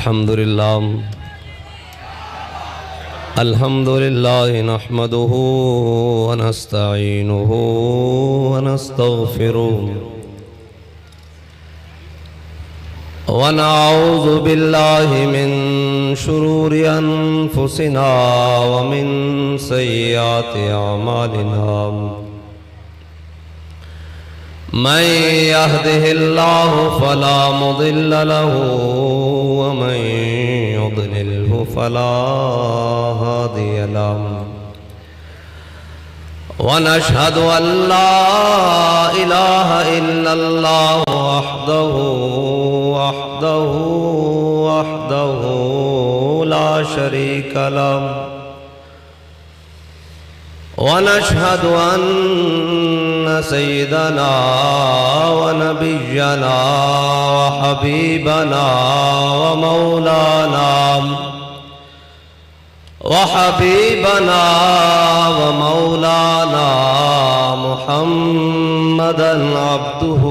الحمد لله نحمده ونستعينه ونستغفره ونعوذ بالله من شرور أنفسنا ومن سيئات أعمالنا من يهده الله فلا مضل له ومن يضلله فلا هادي له ونشهد أن لا إله إلا الله وحده لا شريك له ونشهد أن سيدنا ونبينا وحبيبنا ومولانا محمدا عبده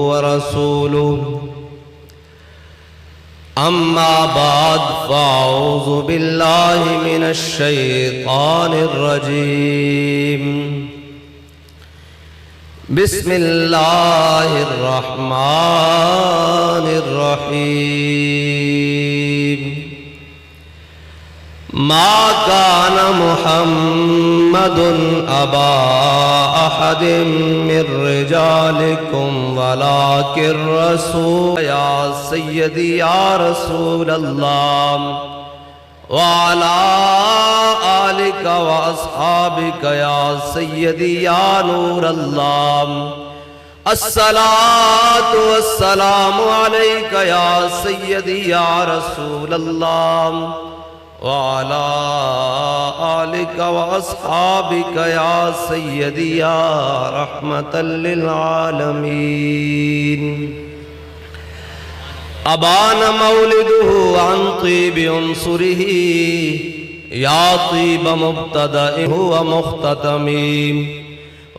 ورسوله أما بعد فأعوذ بالله من الشيطان الرجيم بسم الله الرحمن الرحيم ما كان محمد أبا أحد من رجالكم ولكن رسول يا سيدي يا رسول الله وعلى آلك وأصحابك يا سيدي يا نور الله الصلاة والسلام عليك يا سيدي يا رسول الله وعلى آلك وأصحابك يا سيدي يا رحمة للعالمين أبان مولده عن طيب عنصره يا طيب مبتدئه ومختتمه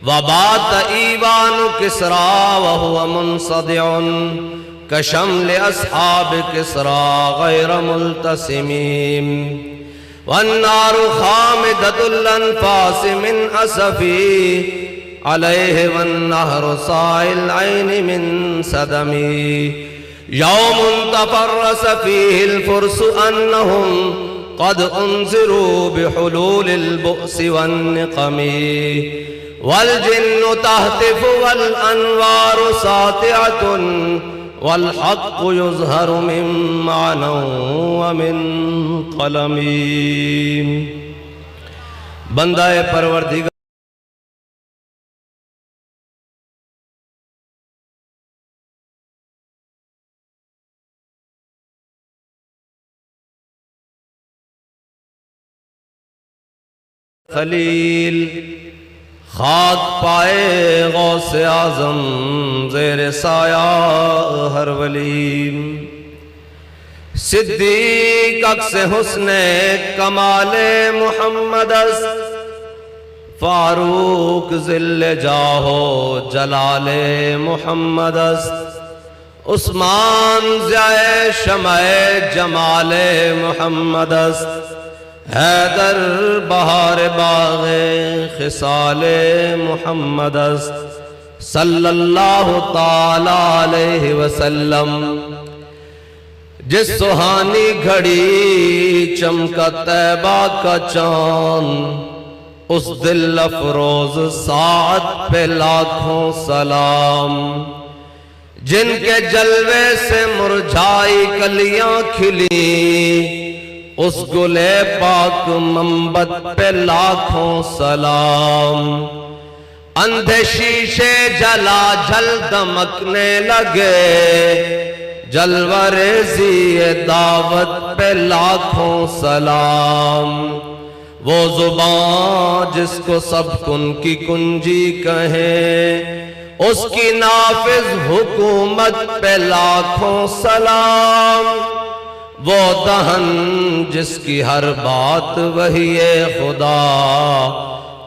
وبات إيوان كسرى وهو منصدع كشمل أصحاب كسرى غير ملتسمين والنار خامدة الأنفاس من أسفي عليه والنهر صاعي العين من سدمي يوم تفرس فيه الفرس أنهم قد أنذروا بحلول البؤس والنقم والجن تهتف والأنوار ساطعة والحق يظهر من معنى ومن قلم بندہ پروردگار خلیل خاک پائے غوث اعظم زیر سایہ ہر ولی صدیق عکس حسن کمال محمد است فاروق ذل جاہو جلال محمد است عثمان ضیاء شمع جمال محمد است حیدر بہار باغ خصال محمد است صلی اللہ تعالی علیہ وسلم جس سہانی گھڑی چمکا طیبہ کا چاند اس دل افروز ساعت پہ لاکھوں سلام جن کے جلوے سے مرجھائی کلیاں کھلی اس گلے پاک منبت پہ لاکھوں سلام اندھے شیشے جلا جل دمکنے لگے جلوہ ریزی دعوت پہ لاکھوں سلام وہ زبان جس کو سب کن کی کنجی کہیں اس کی نافذ حکومت پہ لاکھوں سلام وہ دہن جس کی ہر بات وحی خدا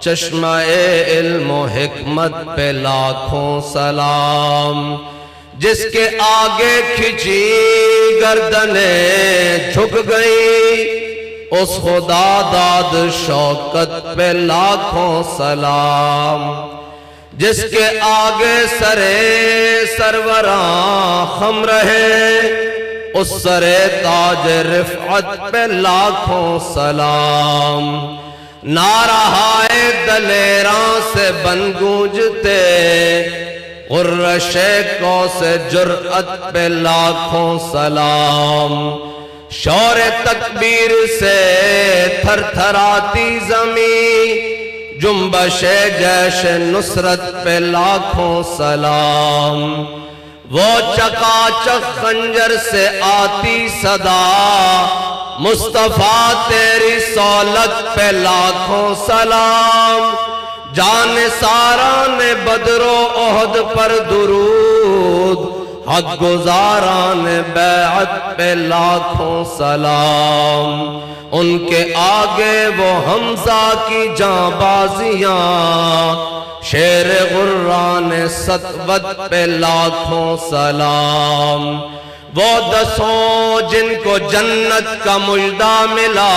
چشمہ علم و حکمت پہ لاکھوں سلام جس کے آگے کھچی گردنیں جھک گئی، اس خدا داد شوکت پہ لاکھوں سلام، جس کے آگے سرے سروراں خم رہے، اس سرے تاج رفعت پہ لاکھوں سلام۔ نعرہائے دلیراں سے بن گونجتے، غرش کو سے جرأت پہ لاکھوں سلام۔ شور تکبیر سے تھر تھراتی زمین، جنبش جیش نصرت پہ لاکھوں سلام۔ وہ چکا چک خنجر سے آتی صدا، مصطفیٰ تیری سولت پہ لاکھوں سلام۔ جان ساران بدر و احد پر درود، حق گزاران بیعت پہ لاکھوں سلام۔ ان کے آگے وہ حمزہ کی جاں بازیاں، شیر غران سطوت پہ لاکھوں سلام۔ وہ دسوں جن کو جنت کا مژدہ ملا،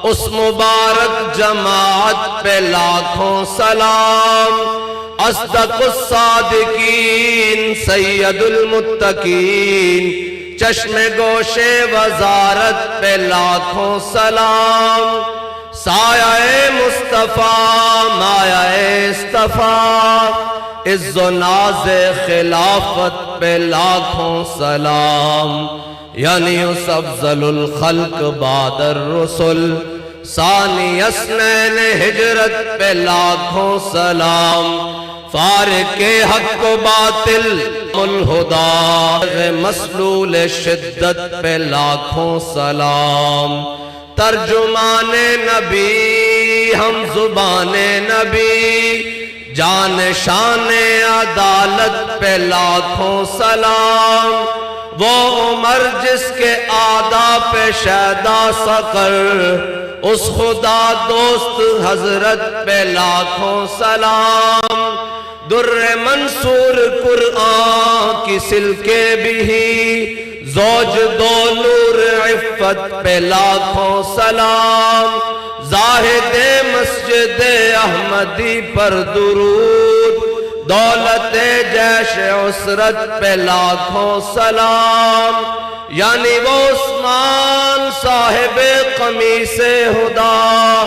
اس مبارک جماعت پہ لاکھوں سلام۔ اصدق الصادقین سید المتقین، چشم گوش وزارت پہ لاکھوں سلام۔ سایہ مصطفیٰ مایہ اصطفیٰ، عز و ناز خلافت پہ لاکھوں سلام۔ یعنی اس افضل الخلق بعد الرسل، ثانی اثنین ہجرت پہ لاکھوں سلام۔ فارق حق و باطل الہدا، مسلول شدت پہ لاکھوں سلام۔ ترجمان نبی ہم زبان نبی، جان شان عدالت پہ لاکھوں سلام۔ وہ عمر جس کے آداب پہ شیدا سقر، اس خدا دوست حضرت پہ لاکھوں سلام۔ در منصور قرآن کی سلکے بھی، زوج دو نور عفت پہ لاکھوں سلام۔ زاہد مسجد احمدی پر درود، دولت جیش عسرت پہ لاکھوں سلام۔ یعنی وہ عثمان صاحب قمیص ہدا،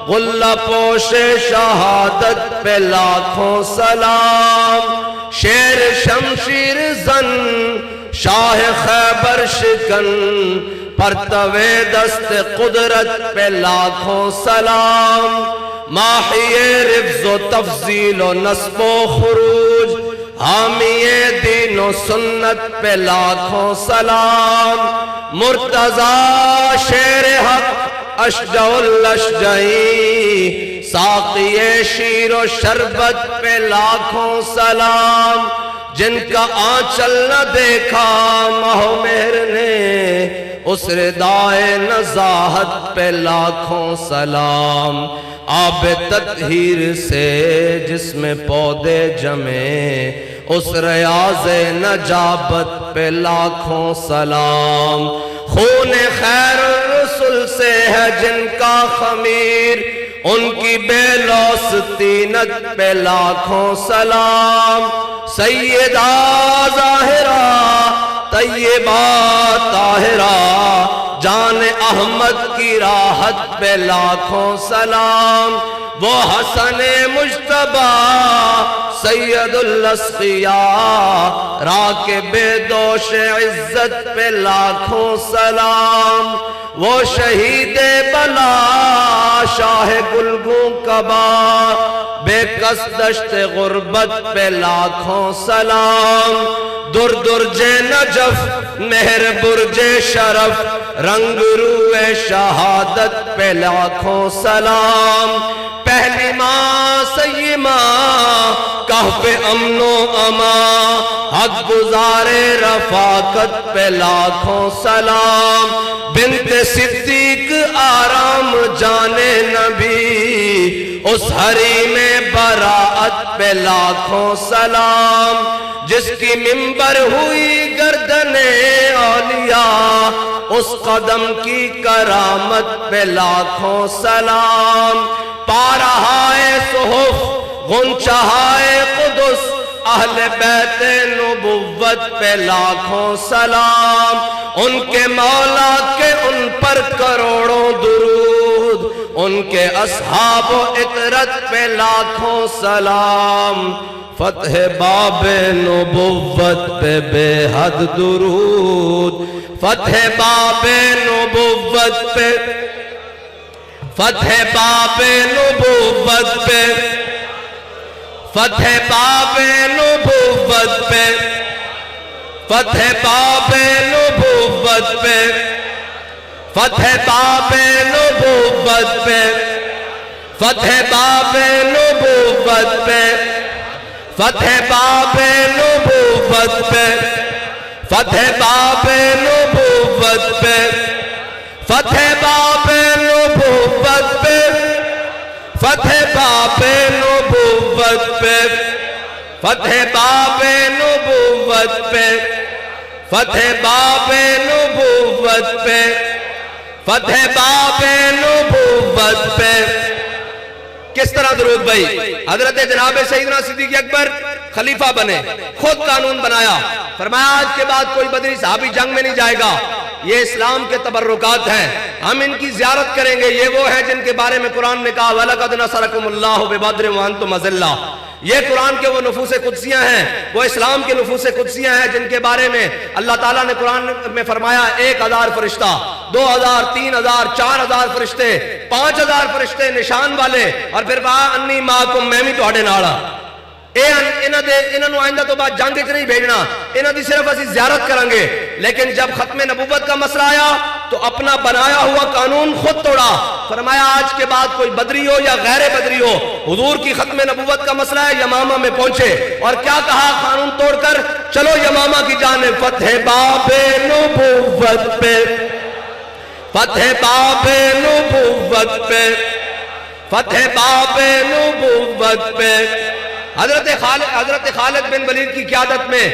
غلہ پوش شہادت پہ لاکھوں سلام۔ شیر شمشیر زن شاہ خیبر شکن، پرتوے دست قدرت پہ لاکھوں سلام۔ ماحی رفض و تفضیل و نصب و خروج، حامی دین و سنت پہ لاکھوں سلام۔ مرتضی شیر حق اشجع الاشجعی، ساقی شیر و شربت پہ لاکھوں سلام۔ جن کا آنچل نہ دیکھا ماہ و مہر نے، اس ردائے نزاہت پہ لاکھوں سلام۔ آب تطہیر سے جس میں پودے جمے، اس ریاض نجابت پہ لاکھوں سلام۔ خون خیر الرسل سے ہے جن کا خمیر، ان کی بے لوث طینت پہ لاکھوں سلام۔ سیدہ ظاہرہ طیبہ طاہرہ، جان احمد کی راحت پہ لاکھوں سلام۔ وہ حسن مجتبی سید الاسقیاء، راکب دوش عزت پہ لاکھوں سلام۔ وہ شہید بلا شاہ گلگوں کبا، بے کس دشت غربت پہ لاکھوں سلام۔ در درج نجف مہر برج شرف، رنگ روئے شہادت پہ لاکھوں سلام۔ پہلی ماں سیمہ کہف امن و امان، حق گزارے رفاقت پہ لاکھوں سلام۔ بنت صدیق آرام جانے نبی، اس حریم براعت پہ لاکھوں سلام۔ جس کی منبر ہوئی گردنے اولیاء، اس قدم کی کرامت پہ لاکھوں سلام۔ پا رہا ہے صحف غنچہائے قدس، اہل بیت نبوت پہ لاکھوں سلام۔ ان کے مولا کے ان پر کروڑوں درود، ان کے اصحاب و اطرت پہ لاکھوں سلام۔ فتح باب نبوت پہ بے حد درود، فتح باب نبوت پہ، فتح باب نبوت پہ، فتح باب نبوت پہ، فتح باب نبوت پہ، فتح باب نبوت پہ، فتح باب نبوت پہ، فتح باب نبوت پہ، فتح باب نبوت پہ، فتح باب نبوت پہ، فتح باب نبوت پہ، فتح باب نبوت پہ، فتح باب نبوت پہ، فتح باب نبوت پہ۔ کس طرح درود بھائی؟ حضرت جناب سیدنا صدیق اکبر خلیفہ بنے، خود قانون بنایا، فرمایا آج کے بعد کوئی بدری صحابی جنگ میں نہیں جائے گا، یہ اسلام کے تبرکات ہیں، ہم ان کی زیارت کریں گے، یہ وہ ہیں جن کے بارے میں قرآن نے کہا وَلَقَدْ نَصَرَكُمُ اللَّهُ بِبَدْرٍ وَأَنْتُمْ أَذِلَّةٌ۔ یہ قرآن کے وہ نفوس قدسیاں ہیں، وہ اسلام کے نفوس قدسیاں ہیں جن کے بارے میں اللہ تعالیٰ نے قرآن میں فرمایا 1000 فرشتہ، 2000، 3000، 4000 فرشتے، 5000 فرشتے نشان والے، اور پھر کہا انی معکم، میں بھی تہاڈے نال ہاں۔ انہاں نوں آئندہ تو بعد جنگ وچ نہیں بھیجنا، انہاں دی صرف اسی زیارت کریں گے۔ لیکن جب ختم نبوت کا مسئلہ آیا تو اپنا بنایا ہوا قانون خود توڑا، فرمایا آج کے بعد کوئی بدری ہو یا غیر بدری ہو، حضور کی ختم نبوت کا مسئلہ ہے، یمامہ میں پہنچے، اور کیا کہا قانون توڑ کر؟ چلو یمامہ کی جانب، فتح باب نبوت پہ، فتح باب نبوت پہ، فتح باب نبوت پہ۔ حضرت خالد بن ولید کی قیادت میں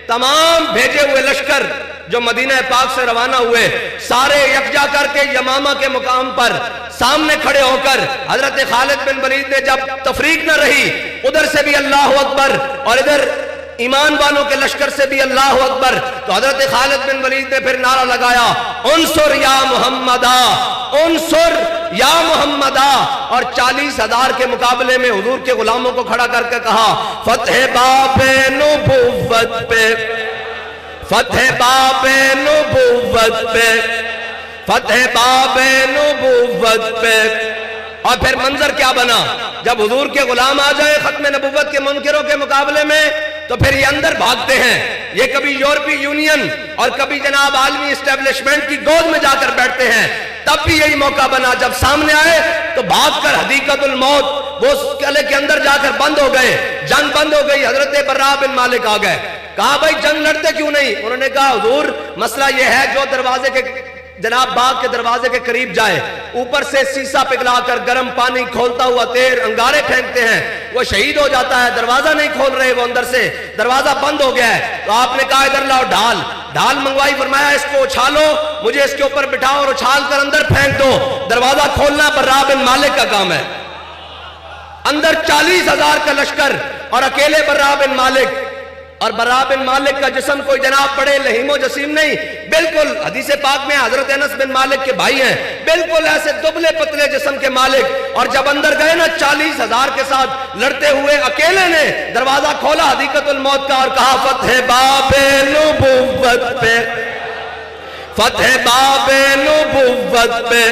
تمام بھیجے ہوئے لشکر جو مدینہ پاک سے روانہ ہوئے، سارے یکجا کر کے یمامہ کے مقام پر سامنے کھڑے ہو کر حضرت خالد بن ولید نے جب تفریق نہ رہی، ادھر سے بھی اللہ اکبر اور ادھر ایمان والوں کے لشکر سے بھی اللہ اکبر، تو حضرت خالد بن ولید نے پھر نعرہ لگایا انصر یا محمدہ، انصر یا محمدہ، اور 40,000 کے مقابلے میں حضور کے غلاموں کو کھڑا کر کے کہا فتح باب نبوت پہ، فتح باب نبوت پہ، فتح باب نبوت پہ۔ اور پھر منظر کیا بنا؟ جب حضور کے غلام آ جائے ختم نبوت کے منکروں کے مقابلے میں تو پھر یہ اندر بھاگتے ہیں، یہ کبھی یورپی یونین اور کبھی جناب عالمی اسٹیبلشمنٹ کی گود میں جا کر بیٹھتے ہیں۔ تب بھی یہی موقع بنا، جب سامنے آئے تو بھاگ کر حدیقت الموت وہ اس قلعے کے اندر جا کر بند ہو گئے، جنگ بند ہو گئی۔ حضرت برا بن مالک آ گئے، کہا بھائی جنگ لڑتے کیوں نہیں؟ انہوں نے کہا حضور مسئلہ یہ ہے، جو دروازے کے جناب باغ کے دروازے کے قریب جائے، اوپر سے سیسا پگھلا کر گرم پانی کھولتا ہوا تیر انگارے پھینکتے ہیں، وہ شہید ہو جاتا ہے۔ دروازہ نہیں کھول رہے وہ، اندر سے دروازہ بند ہو گیا ہے۔ تو آپ نے کہا ادھر لاؤ ڈھال، ڈھال منگوائی، فرمایا اس کو اچھالو، مجھے اس کے اوپر بٹھاؤ اور اچھال کر اندر پھینک دو۔ دروازہ کھولنا برا بن مالک کا کام ہے۔ اندر 40,000 کا لشکر اور اکیلے برا بن مالک، اور برا بن مالک کا جسم کوئی جناب بڑے لہیم و جسیم نہیں، بالکل حدیث پاک میں حضرت انس بن مالک کے بھائی ہیں، بالکل ایسے دبلے پتلے جسم کے مالک۔ اور جب اندر گئے نا 40,000 کے ساتھ لڑتے ہوئے، اکیلے نے دروازہ کھولا حدیقت الموت کا اور کہا فتح باب نبوت پہ، فتح باب نبوت پہ،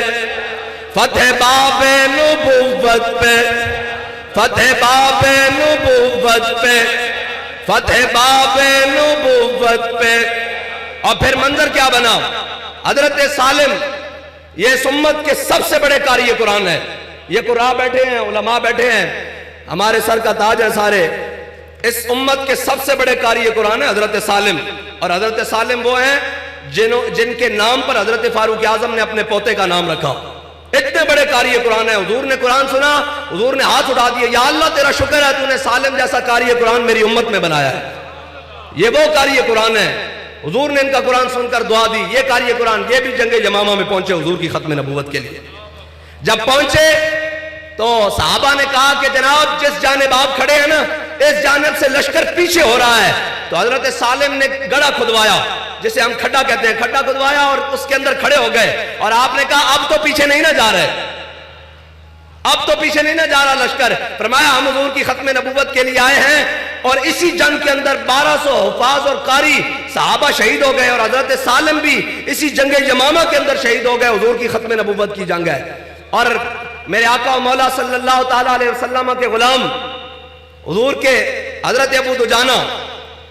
فتح باب نبوت پہ، فتح باب نبوت پہ، فتح باب نبوت پہ۔ اور پھر منظر کیا بنا؟ حضرت سالم، یہ اس امت کے سب سے بڑے قاری قرآن ہے، یہ قراء بیٹھے ہیں، علماء بیٹھے ہیں، ہمارے سر کا تاج ہے سارے، اس امت کے سب سے بڑے قاری قرآن ہے حضرت سالم۔ اور حضرت سالم وہ ہیں جن کے نام پر حضرت فاروق اعظم نے اپنے پوتے کا نام رکھا، اتنے بڑے قاری قرآن ہے۔ حضور نے قرآن سنا، حضور نے ہاتھ اٹھا دیا، یا اللہ تیرا شکر ہے تو نے سالم جیسا قاری قرآن میری امت میں بنایا ہے۔ یہ وہ قاری قرآن ہے، حضور نے ان کا قرآن سن کر دعا دی. یہ قاری قرآن یہ بھی جنگ یمامہ میں پہنچے حضور کی ختم نبوت کے لیے. جب پہنچے تو صحابہ نے کہا کہ جناب جس جانب آپ کھڑے ہیں نا اس جانب سے لشکر پیچھے ہو رہا ہے. تو حضرت سالم نے گڑھا کھدوایا جسے ہم کھڈا کہتے ہیں، کھڈا کھدوایا اور اس کے اندر کھڑے ہو گئے اور آپ نے کہا اب تو پیچھے نہیں نہ جا رہے، اب تو پیچھے نہیں نہ جا رہا لشکر. فرمایا ہم حضور کی ختم نبوت کے لیے آئے ہیں. اور اسی جنگ کے اندر 1200 حفاظ اور قاری صحابہ شہید ہو گئے اور حضرت سالم بھی اسی جنگ یمامہ کے اندر شہید ہو گئے. حضور کی ختم نبوت کی جنگ ہے. اور میرے آقا و مولا صلی اللہ تعالیٰ علیہ وسلم کے غلام حضور کے حضرت ابو دجانہ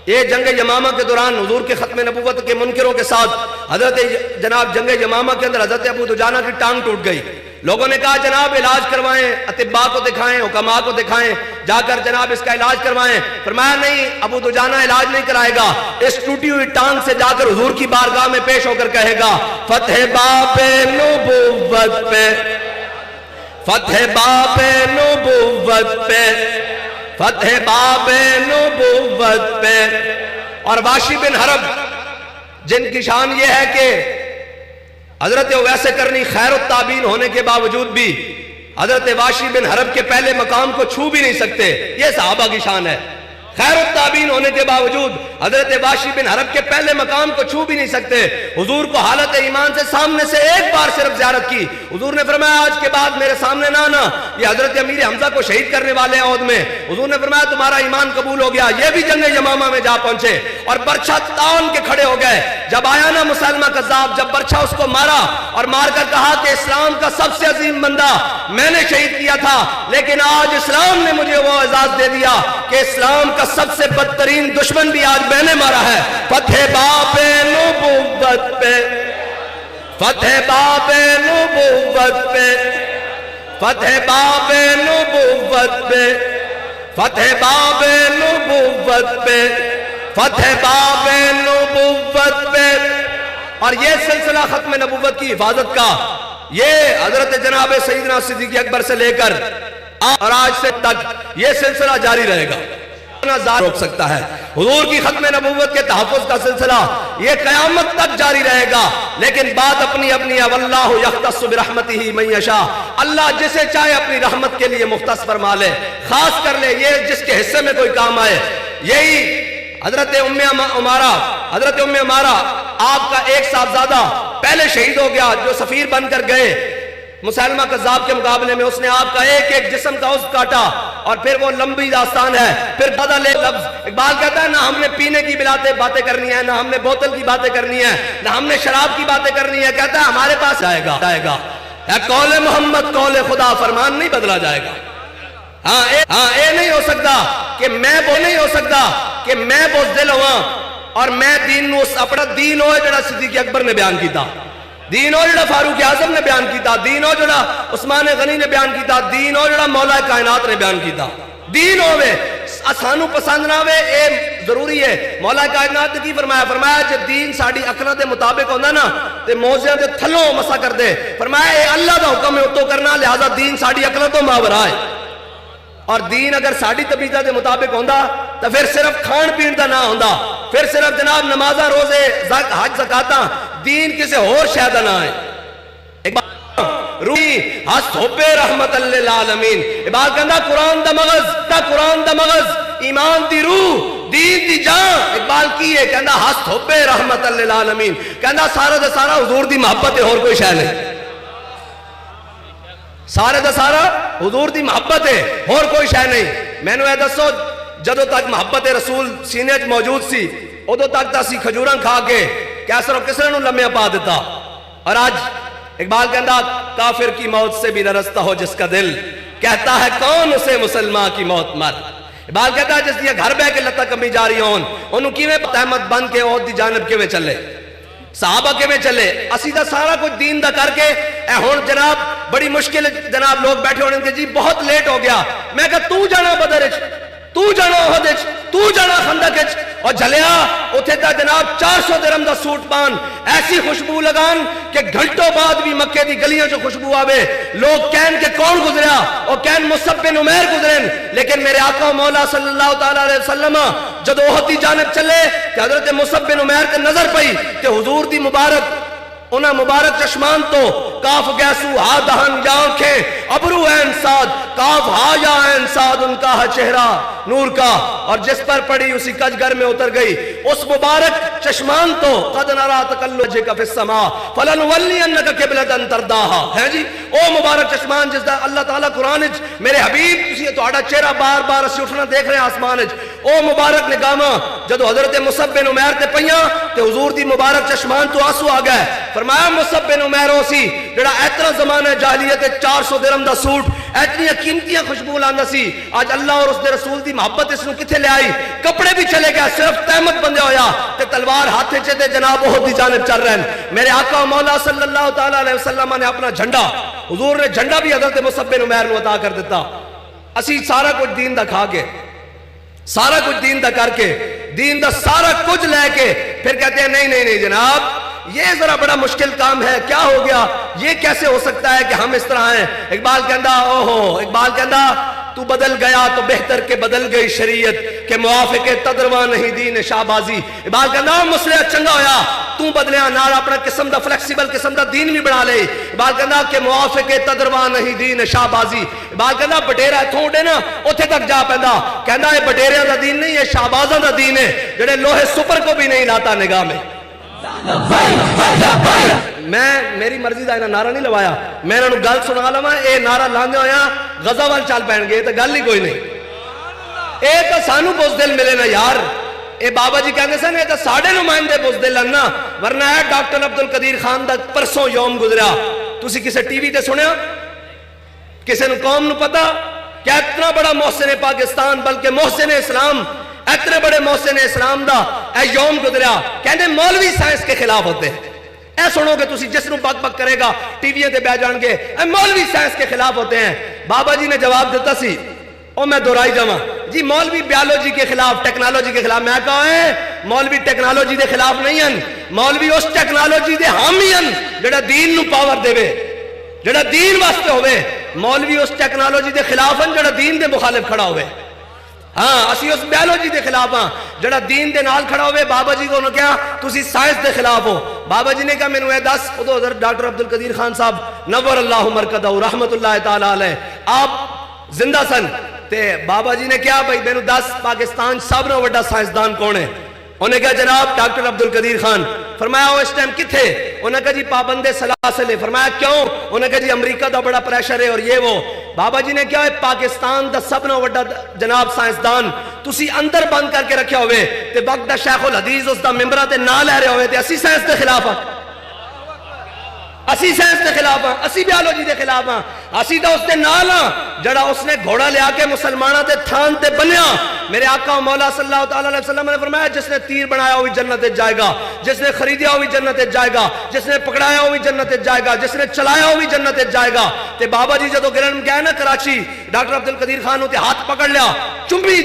یہ جنگ یمامہ کے دوران حضور کے ختم نبوت کے منکروں کے ساتھ حضرت جناب جنگ یمامہ کے اندر حضرت ابو دجانہ کی ٹانگ ٹوٹ گئی. لوگوں نے کہا جناب علاج کروائیں، اطباء کو دکھائیں، حکماء کو دکھائیں، جا کر جناب اس کا علاج کروائیں. فرمایا نہیں، ابو دجانہ علاج نہیں کرائے گا، اس ٹوٹی ہوئی ٹانگ سے جا کر حضور کی بارگاہ میں پیش ہو کر کہے گا فتح باب نبوت پہ، فتح باب نبوت پہ، فتح باب نبوت پہ. اور واشی بن حرب جن کی شان یہ ہے کہ حضرت اویس کرنی خیر التابعین ہونے کے باوجود بھی حضرت واشی بن حرب کے پہلے مقام کو چھو بھی نہیں سکتے. یہ صحابہ کی شان ہے. خیر التابعین ہونے کے باوجود حضرت واشی بن حرب کے پہلے مقام کو چھو بھی نہیں سکتے. حضور کو حالت ایمان سے سامنے سے ایک بار صرف زیارت کی. حضور نے فرمایا آج کے بعد میرے سامنے نہ آنا، یہ حضرت امیر حمزہ کو شہید کرنے والے ہیں عہد میں. حضور نے فرمایا تمہارا ایمان قبول ہو گیا. یہ بھی جنگ یمامہ میں جا پہنچے اور برچھا تان کے کھڑے ہو گئے. جب آیا نا مسلمہ کذاب، جب برچھا اس کو مارا اور مار کر کہا کہ اسلام کا سب سے عظیم بندہ میں نے شہید کیا تھا، لیکن آج اسلام نے مجھے وہ اعزاز دے دیا کہ اسلام کا سب سے بدترین دشمن بھی آج میں نے مارا ہے. فتح باب نبوت پہ، فتح باب نبوت پہ، فتح باب نبوت پہ، فتح باب نبوت پہ، فتح باب نبوت پہ. اور یہ سلسلہ ختم نبوت کی حفاظت کا یہ حضرت جناب سیدنا صدیق اکبر سے لے کر اور آج سے تک یہ سلسلہ جاری رہے گا. روک سکتا ہے حضور کی ختم نبوت کے تحفظ کا سلسلہ یہ قیامت تک جاری رہے گا. لیکن بات اپنی اپنی ہے. واللہ یختص برحمتہ من یشاء، اللہ جسے چاہے اپنی رحمت کے لیے مختص فرما لے، خاص کر لے، یہ جس کے حصے میں کوئی کام آئے. یہی حضرت ام عمارہ آپ کا ایک صاحبزادہ پہلے شہید ہو گیا جو سفیر بن کر گئے مسلمہ کذاب کے مقابلے میں. اس نے آپ کا ایک ایک جسم کا عضو کاٹا اور پھر وہ لمبی داستان ہے. پھر بدل لفظ اقبال کہتا ہے نہ ہم نے پینے کی باتیں کرنی ہے، نہ ہم نے بوتل کی باتیں کرنی ہے، نہ ہم نے شراب کی باتیں کرنی ہے. کہتا ہے ہمارے پاس آئے گا اے قول محمد قول خدا، فرمان نہیں بدلا جائے گا. ہاں اے نہیں ہو سکتا کہ میں وہ نہیں ہو سکتا کہ میں بزدل ہوا اور میں دین نو اپنا دین ہوئے جڑا صدیق اکبر نے بیان کیتا، دین ہو جڑا فاروق اعظم نے بیان کیتا، دین ہو جڑا عثمان غنی نے بیان کیتا، دین ہو جڑا مولا کائنات نے بیان کیتا. دین ہوئے سانو پسند نہ ہوئے اے ضروری ہے. مولا کائنات نے کی فرمایا جب دین ساڑی اکلاں دے مطابق ہوندا نا تے موزیاں دے تھلوں مسا کر دے. فرمایا اے اللہ دا حکم ہے اتو کرنا، لہذا دین ساڑی اکلاں تو ماورا ہے. اور دین اگر ساڑی طبیعت دے مطابق ہوندا تو پھر صرف کھان پین دا نہ ہوندا، پھر صرف جناب نمازاں روزے حج زکاتاں دین کسے اور شاید نہ ہے. روحی ہست ہوبے رحمت للعالمین. اقبال کہندا قرآن دا مغز ایمان دی روح دین دی جان. اقبال کی ہے کہندا ہست ہوبے رحمت للعالمین. کہندا سارا دا سارا حضور دی محبت ہے اور کوئی شے نہیں. سارے دا سارا حضور دی محبت ہے اور کوئی شے نہیں. میں نے دسو جدو تک محبت رسول سینے چ موجود سی ادو تک تا سی کھجوراں کھا کے کیسر و کسرے نو لمحہ پا دیتا. اور آج اقبال کہندا کافر کی موت سے بھی نرستا ہو جس کا دل، کہتا ہے کون اسے مسلمان کی موت مر. اقبال کہتا ہے جس دیا گھر بہ کے لتا کمی جاری ہون انہوں کیویں احمد بن کے عہد دی جانب کیویں چلے، صحابہ کیویں چلے. اسی دا سارا کچھ دین دا کر کے اے ہن جناب بڑی مشکل جناب لوگ بیٹھے ہونے کہ جی بہت لیٹ ہو گیا. میں کہا تو جانا بدر وچ، تو جانا احد وچ، تو جانا خندق وچ، اور جھلیا اتھے دا جناب 400 درہم دا سوٹ پان ایسی خوشبو لگان کہ گھنٹوں بعد بھی مکے دی گلیاں جو خوشبو آوے لوگ کہن کہ کون گزریا اور کہن مصعب بن عمیر گزرن لیکن میرے آقا و مولا صلی اللہ تعالیٰ علیہ وسلم جد احد دی جانب چلے کہ حضرت مصعب بن عمیر کے نظر پئی کہ حضور دی مبارک انہاں مبارک چشمان تو کاف گیسو ہا دہن یا آنکھیں ابرو این ساد کاف ہا یا این ساد ان کا چہرہ نور کا اور جس پر پڑی اسی کج گھر میں اتر گئی اس مبارک چشمان تو قد نرا تقلجک فی السماء فلنولینک قبلۃ ترضاها ہے جی او مبارک چشمان جس دا اللہ تعالیٰ قرآن وچ میرے حبیب تسی تہاڈا چہرہ بار بار اسی اٹھنا دیکھ رہے ہیں آسمان وچ او مبارک نگاہاں جدو حضرت مصعب بن عمیر تے پیاں تے حضور دی مبارک چشمان تو آنسو آ گئے فرمایا مصعب بن عمیر ہو سی جڑا اتنا زمانہ جاہلیت 400 درہم دا سوٹ اتنی قیمتیاں خوشبو لاندا سی آج اللہ اور اس دے رسول دی محبت اس نو کتھے لے آئی کپڑے بھی چلے گئے صرف تہمت بندے ہویا تے تلوار ہاتھے چ تے جناب احد دی جانب چل رہے ہیں میرے آقا و مولا صلی اللہ تعالی علیہ وسلم نے اپنا جھنڈا حضور نے جھنڈا بھی حضرت مصعب بن عمیر نو عطا کر دیتا اسی سارا کچھ دین دا کھا کے سارا کچھ دین دا کر کے دین دا سارا کچھ لے کے پھر کہتے ہیں نہیں جناب یہ ذرا بڑا مشکل کام ہے کیا ہو گیا یہ کیسے ہو سکتا ہے کہ ہم اس طرح ہیں اقبال کہندا اقبال کہندا تو بدل گیا تو بہتر کے بدل گئی شریعت کہ موافق تدرواں نہیں دین شہبازی اقبال کہندا مسلح چنگا ہویا تو بدلیا نال اپنا قسم دا فلیکسیبل قسم دا دین بھی بنا لے اقبال کہندا کہ موافق تدرواں نہیں دین شہبازی اقبال کہندا بٹیرا اتھوں اڈے نا اوتھے تک جا پیندا کہندا یہ بٹیریاں دا دین نہیں ہے شہبازاں دا دین ہے جڑے لوہے سپر کو بھی نہیں لاتا نگاہ میں میں میری مرضی دا نعرہ نہیں لوایا میں انہوں گل سنا لوا اے نعرہ لاندے ہویا غزہ وال چل پین گے تو گل ہی کوئی نہیں اے تو سانو بزدل ملے نا یار اے بابا جی کہنے سن اے تو ساڑھے نمائندے بزدل لنا ورنہ ہے ڈاکٹر عبدالقدیر خان دا پرسوں یوم گزریا تسی کسے ٹی وی تے سنیا کسے نو قوم نو پتا کیا اتنا بڑا محسن پاکستان بلکہ محسن اسلام اتنے بڑے محسن اسلام دا اے یوم گزریا کہنے مولوی سائنس کے خلاف ہوتے ہیں اے سنو گے تسی جس نو بک بک کرے گا ٹی وی تے بیٹھ جان گے اے مولوی سائنس کے خلاف ہوتے ہیں بابا جی نے جواب دیتا سی او میں دہرائی جاواں جی مولوی بیالوجی کے خلاف ٹیکنالوجی کے خلاف میں کہا ہے مولوی ٹیکنالوجی دے خلاف نہیں ہیں مولوی اس ٹیکنالوجی دے حامی ہیں جڑا دین نو پاور دے جڑا دین واسطے ہوئے مولوی اس ٹیکنالوجی دے خلاف ہیں جڑا دین دے مخالف کھڑا ہوئے ہاں اسی اس بیالوجی دے خلاف ہاں جڑا دین دے نال کھڑا ہوئے بابا جی کو انہوں کیا تسی سائنس دے خلاف ہو بابا جی نے کہا میں نے دس ادھو حضرت ڈاکٹر عبدالقدیر خان صاحب نور اللہ مرکدہ رحمت اللہ تعالیٰ علیہ آپ زندہ سن تے بابا جی نے کیا بھائی میں نے دس پاکستان سب نے وڈا سائنسدان کون ہے انہیں کہا جناب ڈاکٹر عبدالقدیر خان فرمایا وہ اس ٹائم کتھے انہیں کہا جی پابند سلاسل ہے فرمایا کیوں انہیں کہا جی امریکہ دا بڑا پریشر ہے اور یہ وہ بابا جی نے کیا ہے پاکستان دا سب نے وڈا جناب سائنسدان تسی اندر بند کر کے رکھے ہوئے تے وقت دا شیخ الحدیث اس دا ممبرہ تے نہ لے رہے ہوئے تے اسی سائنس دے خلاف ہیں اسی سائنس دے خلاف ہیں اسی بیالوجی دے خلاف ہیں اسی دا اس دے نال ہاں جڑا اس نے گھوڑا لیا کے مسلمانہ تے تھان تے بنیا میرے آقا و مولا صلی اللہ تعالیٰ علیہ وسلم نے فرمایا جس نے تیر بنایا ہوئی جنت جائے گا جس نے خریدیا ہوئی جنت جائے گا جس نے پکڑایا ہوئی جنت جائے گا جس نے چلایا ہوئی جنت جائے گا تے بابا جی جدو گرن گئے نا کراچی ڈاکٹر عبدالقدیر خان ہوتے ہاتھ پکڑ لیا چمی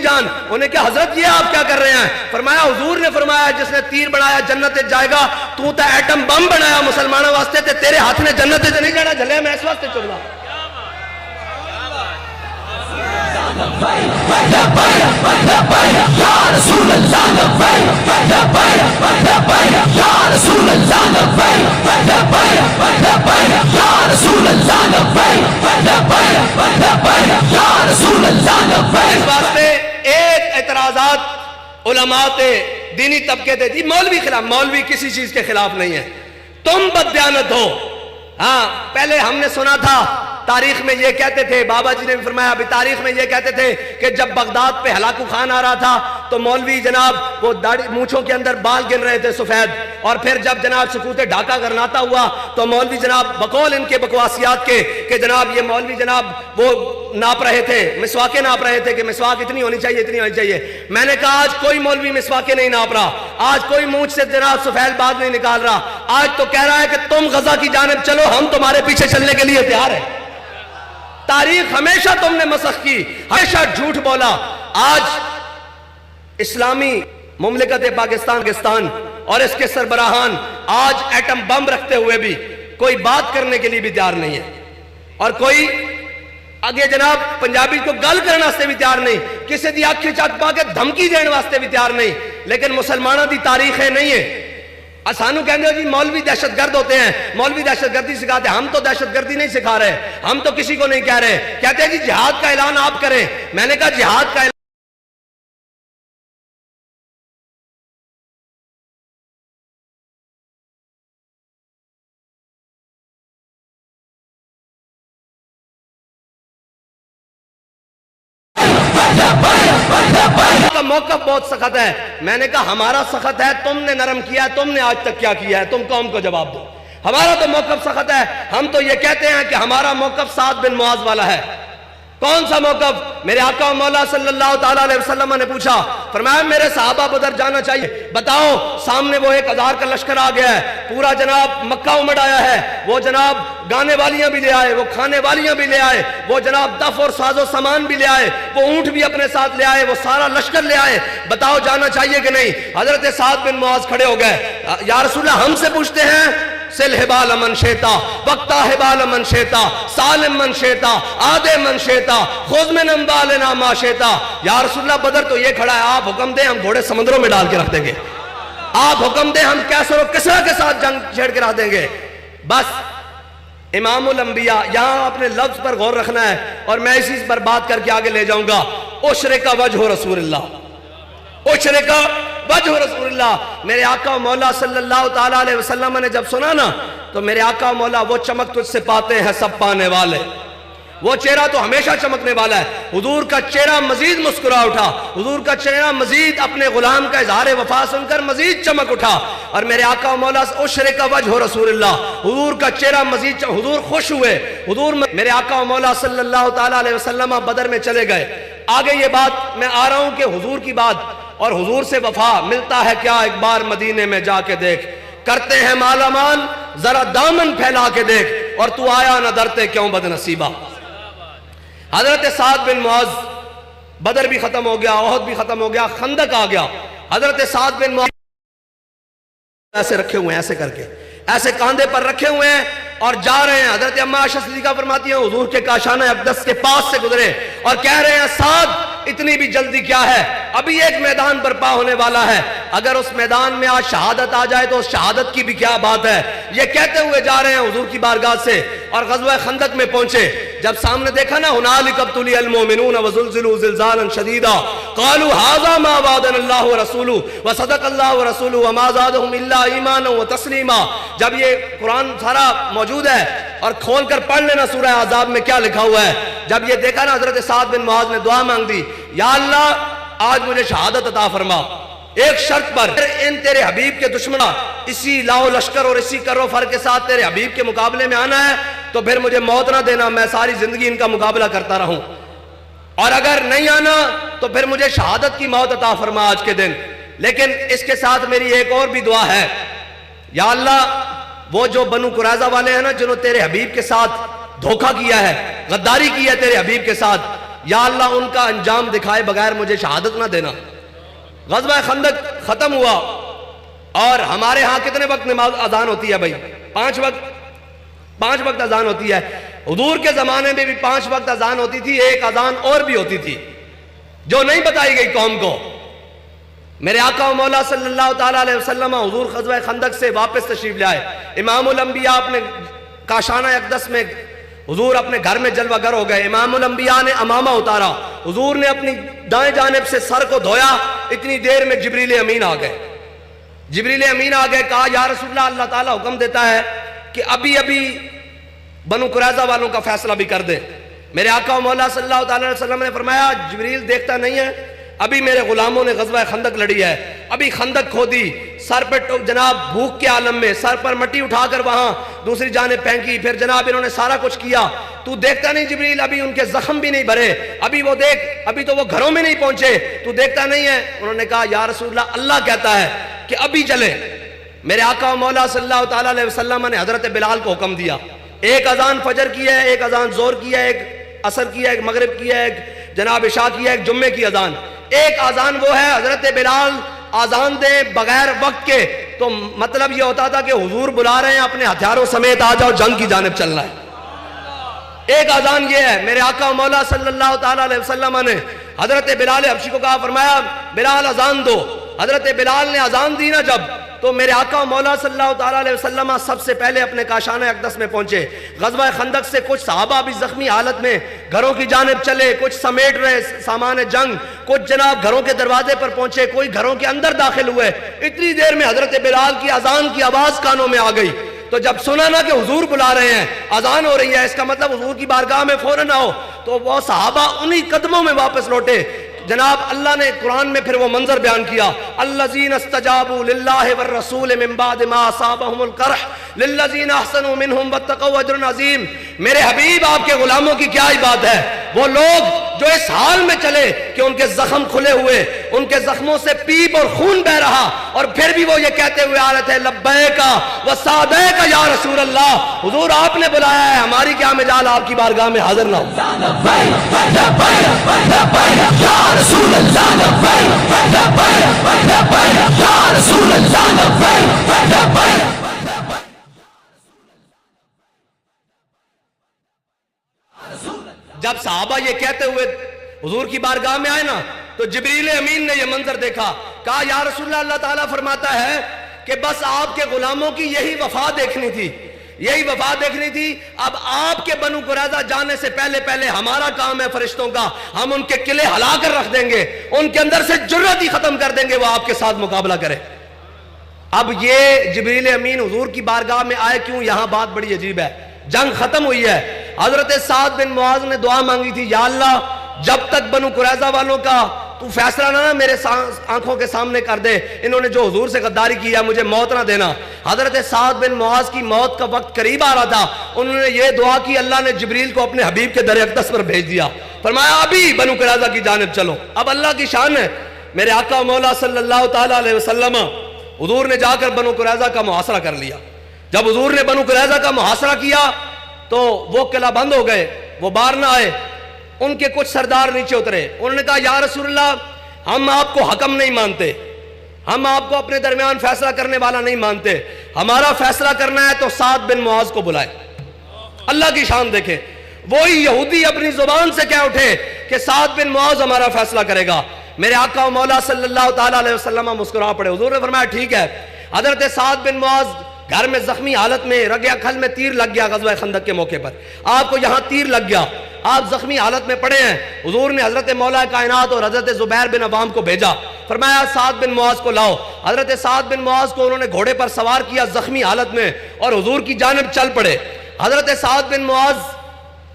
جان انہیں کہا حضرت یہ آپ کیا کر رہے ہیں فرمایا حضور نے فرمایا جس نے تیر بنایا جنت جائے گا تو تا ایٹم بم بنایا مسلمانوں واسطے تے تیرے ہاتھ نے جنت تے نہیں جانا جھلے میں اس واسطے چڑھ رہا اس واسطے ایک اعتراضات علماء تے دینی طبقے تے جی مولوی خلاف مولوی کسی چیز کے خلاف نہیں ہے تم بددیانت ہو ہاں پہلے ہم نے سنا تھا تاریخ میں یہ کہتے تھے بابا جی نے بھی فرمایا ابھی تاریخ میں یہ کہتے تھے کہ جب بغداد پہ ہلاکو خان آ رہا تھا تو مولوی جناب وہ مونچھوں کے اندر بال گن رہے تھے سفید اور پھر جب جناب سکوت ڈھاکہ گرناتا ہوا تو مولوی جناب بقول ان کے بکواسیات کے کہ جناب یہ مولوی جناب وہ ناپ رہے تھے مسواکیں ناپ رہے تھے کہ مسواک اتنی ہونی چاہیے میں نے کہا آج کوئی مولوی مسواکیں نہیں ناپ رہا آج کوئی مونچھ سے جناب سفید بال نہیں نکال رہا آج تو کہہ رہا ہے کہ تم غزہ کی جانب چلو ہم تمہارے پیچھے چلنے کے لیے تیار ہیں تاریخ ہمیشہ تم نے مسخ کی ہمیشہ جھوٹ بولا آج اسلامی مملکت پاکستان اور اس کے سربراہان آج ایٹم بم رکھتے ہوئے بھی کوئی بات کرنے کے لیے بھی تیار نہیں ہے، اور کوئی آگے جناب پنجابی کو گل کرنے واسطے بھی تیار نہیں، کسی دی آنکھیں چک پا کے دھمکی دینے واسطے بھی تیار نہیں۔ لیکن مسلمانوں دی تاریخیں نہیں ہے۔ سانو کہنے ہو جی مولوی دہشت گرد ہوتے ہیں، مولوی دہشت گردی سکھاتے ہیں۔ ہم تو دہشت گردی نہیں سکھا رہے، ہم تو کسی کو نہیں کہہ رہے۔ کہتے ہیں جی جہاد کا اعلان آپ کریں۔ میں نے کہا جہاد کا موقف بہت سخت ہے۔ میں نے کہا ہمارا سخت ہے، تم نے نرم کیا ہے، تم نے آج تک کیا کیا ہے، تم قوم کو جواب دو۔ ہمارا تو موقف سخت ہے، ہم تو یہ کہتے ہیں کہ ہمارا موقف سعد بن معاذ والا ہے۔ کون سا موقف؟ میرے آقا و مولا صلی اللہ تعالیٰ علیہ وسلم نے پوچھا، فرمایا میرے صحابہ بدر جانا چاہیے، بتاؤ سامنے وہ 1000 کا لشکر آ گیا ہے، پورا جناب مکہ امڑ آیا ہے، وہ جناب گانے والیاں بھی لے آئے، وہ کھانے والیاں بھی لے آئے، وہ جناب دف اور ساز و سامان بھی لے آئے، وہ اونٹ بھی اپنے ساتھ لے آئے، وہ سارا لشکر لے آئے، بتاؤ جانا چاہیے کہ نہیں؟ حضرت سعد بن معاذ کھڑے ہو گئے، یا رسول اللہ ہم سے پوچھتے ہیں سل حبال من شیتا وقتا حبال من شیتا سالم من شیتا آدے من شیتا خذ من انبالنا ما شیتا۔ یا رسول اللہ بدر تو یہ کھڑا ہے، آپ حکم دیں ہم گھوڑے سمندروں میں ڈال کے رکھ دیں گے، آپ حکم دیں ہم کیسر و کسرا کے ساتھ جنگ چھیڑ کے رکھ دیں گے۔ بس امام الانبیاء، یہاں اپنے لفظ پر غور رکھنا ہے اور میں اسی پر بات کر کے آگے لے جاؤں گا۔ اشرق وجہ رسول اللہ، اشرق وجہ رسول اللہ۔ میرے آقا و مولا صلی اللہ تعالیٰ علیہ وسلم نے جب سنا نا تو میرے آقا و مولا وہ چمک تجھ سے پاتے ہیں سب پانے والے، وہ چہرہ تو ہمیشہ چمکنے والا ہے۔ حضور کا چہرہ مزید مسکرا اٹھا، حضور کا چہرہ مزید اپنے غلام کا اظہار وفا سن کر مزید چمک اٹھا، اور میرے آقا و مولا اشرق وجہ رسول اللہ، حضور کا چہرہ مزید حضور خوش ہوئے۔ حضور میرے آقا و مولا صلی اللہ تعالیٰ علیہ وسلم بدر میں چلے گئے۔ آگے یہ بات میں آ رہا ہوں کہ حضور کی بات اور حضور سے وفا ملتا ہے کیا؟ ایک بار مدینے میں جا کے دیکھ، کرتے ہیں مالا مال ذرا دامن پھیلا کے دیکھ، اور تو آیا نہ ڈرتے کیوں بد نصیبہ۔ حضرت سعد بن معاذ، بدر بھی ختم ہو گیا، احد بھی ختم ہو گیا، خندق آ گیا۔ حضرت سعد بن معاذ ایسے رکھے ہوئے ہیں، ایسے کر کے ایسے کاندھے پر رکھے ہوئے ہیں اور جا رہے ہیں۔ حضرت اما عائشہ صدیقہ فرماتی ہیں حضور کے کاشانہ اقدس کے پاس سے گزرے اور کہہ رہے ہیں سعد اتنی بھی جلدی کیا ہے، ابھی ایک میدان برپا ہونے والا ہے، اگر اس میدان میں آج شہادت آ جائے تو اس شہادت کی بھی کیا بات ہے۔ یہ کہتے ہوئے جا رہے ہیں حضور کی بارگاہ سے اور غزوہ خندق میں پہنچے۔ جب سامنے دیکھا نا ہنالک ابتلی المؤمنون وزلزلوا زلزالا شدیدا قالوا هذا ما وعدنا الله ورسوله وصدق الله ورسوله وما زادهم الا ایمانا وتسلیما۔ جب یہ قرآن سارا موجود ہے اور کھول کر پڑھ لینا سورہ احزاب میں کیا لکھا ہوا ہے۔ جب یہ دیکھا نا حضرت سعد بن معاذ نے دعا مانگ دی، یا اللہ آج مجھے شہادت عطا فرما، ایک شرط پر، ان تیرے حبیب کے دشمنہ اسی لاؤ لشکر اور اسی کرو فر کے ساتھ تیرے حبیب کے مقابلے میں آنا ہے تو پھر مجھے موت نہ دینا، میں ساری زندگی ان کا مقابلہ کرتا رہوں، اور اگر نہیں آنا تو پھر مجھے شہادت کی موت عطا فرما آج کے دن۔ لیکن اس کے ساتھ میری ایک اور بھی دعا ہے، یا اللہ وہ جو بنو قریظہ والے ہیں نا جنہوں تیرے حبیب کے ساتھ دھوکہ کیا ہے، غداری کی ہے تیرے حبیب کے ساتھ، یا اللہ ان کا انجام دکھائے بغیر مجھے شہادت نہ دینا۔ غزوہ خندق ختم ہوا اور ہمارے ہاں کتنے وقت نماز اذان ہوتی ہے بھائی؟ 5 وقت اذان ہوتی ہے۔ حضور کے زمانے میں بھی 5 وقت اذان ہوتی تھی، ایک اذان اور بھی ہوتی تھی جو نہیں بتائی گئی قوم کو۔ میرے آقا و مولا صلی اللہ تعالیٰ علیہ وسلم حضور غزوہ خندق سے واپس تشریف لے آئے۔ امام الانبیاء اپنے کاشانہ اقدس میں، حضور اپنے گھر میں جلوہ گر ہو گئے۔ امام الانبیاء نے امامہ اتارا، حضور نے اپنی دائیں جانب سے سر کو دھویا، اتنی دیر میں جبریل امین آ گئے۔ جبریل امین آ گئے، کہا یا رسول اللہ اللہ تعالیٰ حکم دیتا ہے کہ ابھی بنو قریظہ والوں کا فیصلہ بھی کر دیں۔ میرے آقا و مولا صلی اللہ تعالیٰ علیہ وسلم نے فرمایا جبریل دیکھتا نہیں ہے، ابھی میرے غلاموں نے غزوہ خندق لڑی ہے، ابھی خندق کھودی، سر پہ جناب بھوک کے عالم میں سر پر مٹی اٹھا کر وہاں دوسری جانب پھینکی، پھر جناب انہوں نے سارا کچھ کیا، تو دیکھتا نہیں جبریل ابھی ان کے زخم بھی نہیں بھرے، ابھی وہ دیکھ ابھی تو وہ گھروں میں نہیں پہنچے، تو دیکھتا نہیں ہے۔ انہوں نے کہا یا رسول اللہ اللہ کہتا ہے کہ ابھی چلے۔ میرے آقا و مولا صلی اللہ تعالیٰ علیہ وسلم نے حضرت بلال کو حکم دیا، ایک اذان فجر کی ہے، ایک اذان زور کی ہے، ایک عصر کی ہے، ایک مغرب کی ہے، ایک جناب عشاء کی ہے، ایک جمعے کی اذان، ایک اذان وہ ہے حضرت بلال اذان دیں بغیر وقت کے، تو مطلب یہ ہوتا تھا کہ حضور بلا رہے ہیں اپنے ہتھیاروں سمیت آ جاؤ جنگ کی جانب چلنا ہے۔ ایک اذان یہ ہے، میرے آقا مولا صلی اللہ تعالیٰ علیہ وسلم نے حضرت بلال حبشی کو کہا، فرمایا بلال اذان دو۔ حضرت بلال نے اذان دی نا جب، تو میرے آقا مولا صلی اللہ تعالیٰ علیہ وسلم سب سے پہلے اپنے کاشانہ اقدس میں پہنچے۔ غزوہ خندق سے کچھ صحابہ بھی زخمی حالت میں گھروں کی جانب چلے، کچھ سمیٹ رہے سامان جنگ، کچھ جناب گھروں کے دروازے پر پہنچے، کوئی گھروں کے اندر داخل ہوئے۔ اتنی دیر میں حضرت بلال کی اذان کی آواز کانوں میں آ گئی، تو جب سنا نا کہ حضور بلا رہے ہیں، اذان ہو رہی ہے، اس کا مطلب حضور کی بارگاہ میں فوراً آؤ، تو وہ صحابہ انہی قدموں میں واپس لوٹے۔ جناب اللہ نے قرآن میں پھر وہ منظر بیان کیا، الذین استجابوا للہ والرسول من بعد ما اصابہم القرح للذین احسنوا منہم واتقوا اجر عظیم۔ میرے حبیب آپ کے غلاموں کی کیا ہی بات ہے، وہ لوگ جو اس حال میں چلے کہ ان کے زخم کھلے ہوئے، ان کے زخموں سے پیپ اور خون بہ رہا، اور پھر بھی وہ یہ کہتے ہوئے آ رہے تھے لبیک و سعدیک یا رسول اللہ، حضور آپ نے بلایا ہے، ہماری کیا مجال آپ کی بارگاہ میں حاضر نہ ہو۔ رسول اللہ لبیک لبیک لبیک یا رسول اللہ لبیک لبیک۔ جب صحابہ یہ کہتے ہوئے حضور کی بارگاہ میں آئے نا، تو جبریل امین نے یہ منظر دیکھا، کہا یا رسول اللہ، اللہ تعالیٰ فرماتا ہے کہ بس آپ کے غلاموں کی یہی وفا دیکھنی تھی، یہی وفا دیکھنی تھی، اب آپ کے بنو قریظہ جانے سے پہلے پہلے ہمارا کام ہے فرشتوں کا، ہم ان کے قلعے ہلا کر رکھ دیں گے، ان کے اندر سے جرأت ہی ختم کر دیں گے، وہ آپ کے ساتھ مقابلہ کرے۔ اب یہ جبریل امین حضور کی بارگاہ میں آئے کیوں، یہاں بات بڑی عجیب ہے۔ جنگ ختم ہوئی ہے، حضرت سعد بن معاذ نے دعا مانگی تھی، یا اللہ جب تک بنو قریظہ والوں کا تو فیصلہ نہ میرے آنکھوں کے سامنے کر دے، انہوں نے جو حضور سے غداری کی ہے مجھے موت نہ دینا۔ حضرت سعد بن معاذ کی موت کا وقت قریب آ رہا تھا، انہوں نے یہ دعا کی، اللہ نے جبریل کو اپنے حبیب کے در اقدس پر بھیج دیا، فرمایا ابھی بنو قریظہ کی جانب چلو۔ اب اللہ کی شان ہے، میرے آقا مولا صلی اللہ تعالیٰ علیہ وسلم حضور نے جا کر بنو قریظہ کا محاصرہ کر لیا۔ جب حضور نے بنو قریظہ کا محاصرہ کیا تو وہ قلعہ بند ہو گئے، وہ باہر نہ آئے۔ ان کے کچھ سردار نیچے اترے، انہوں نے کہا یا رسول اللہ ہم آپ کو حکم نہیں مانتے، ہم آپ کو اپنے درمیان فیصلہ کرنے والا نہیں مانتے، ہمارا فیصلہ کرنا ہے تو سعد بن معاذ کو بلائے۔ اللہ کی شان دیکھیں، وہی یہودی اپنی زبان سے کہہ اٹھے کہ سعد بن معاذ ہمارا فیصلہ کرے گا۔ میرے آقا و مولا صلی اللہ تعالیٰ علیہ وسلم مسکرا پڑے، حضور نے فرمایا ٹھیک ہے۔ حضرت سعد بن معاذ گھر میں زخمی حالت میں، رگِ کھل میں تیر لگ گیا غزوہ خندق کے موقع پر، آپ کو یہاں تیر لگ گیا، آپ زخمی حالت میں پڑے ہیں۔ حضور نے حضرت مولا کائنات اور حضرت زبیر بن عوام کو بھیجا، فرمایا سعد بن معاذ کو لاؤ۔ حضرت سعد بن معاذ کو انہوں نے گھوڑے پر سوار کیا زخمی حالت میں، اور حضور کی جانب چل پڑے۔ حضرت سعد بن معاذ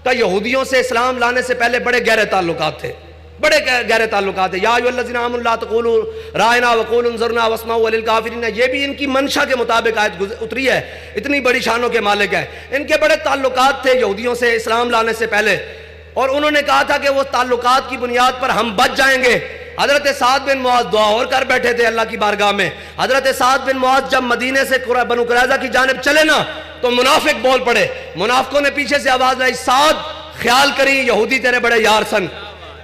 کا یہودیوں سے اسلام لانے سے پہلے بڑے گہرے تعلقات تھے، بڑے گہرے تعلقات ہیں۔ یا ایھا الذین آمنوا لا تقولوا رائنا وقولوا انظرنا واسمعوا وللکافرین، یہ بھی ان کی منشا کے مطابق آیت اتری ہے، اتنی بڑی شانوں کے مالک ہیں۔ ان کے بڑے تعلقات تھے یہودیوں سے اسلام لانے سے پہلے، اور انہوں نے کہا تھا کہ وہ تعلقات کی بنیاد پر ہم بچ جائیں گے۔ حضرت سعد بن معاذ دعا اور کر بیٹھے تھے اللہ کی بارگاہ میں۔ حضرت سعد بن معاذ جب مدینے سے بنو قریظہ کی جانب چلے نا، تو منافق بول پڑے، منافقوں نے پیچھے سے آواز لائی، سعد خیال کری یہودی تیرے بڑے یار سن،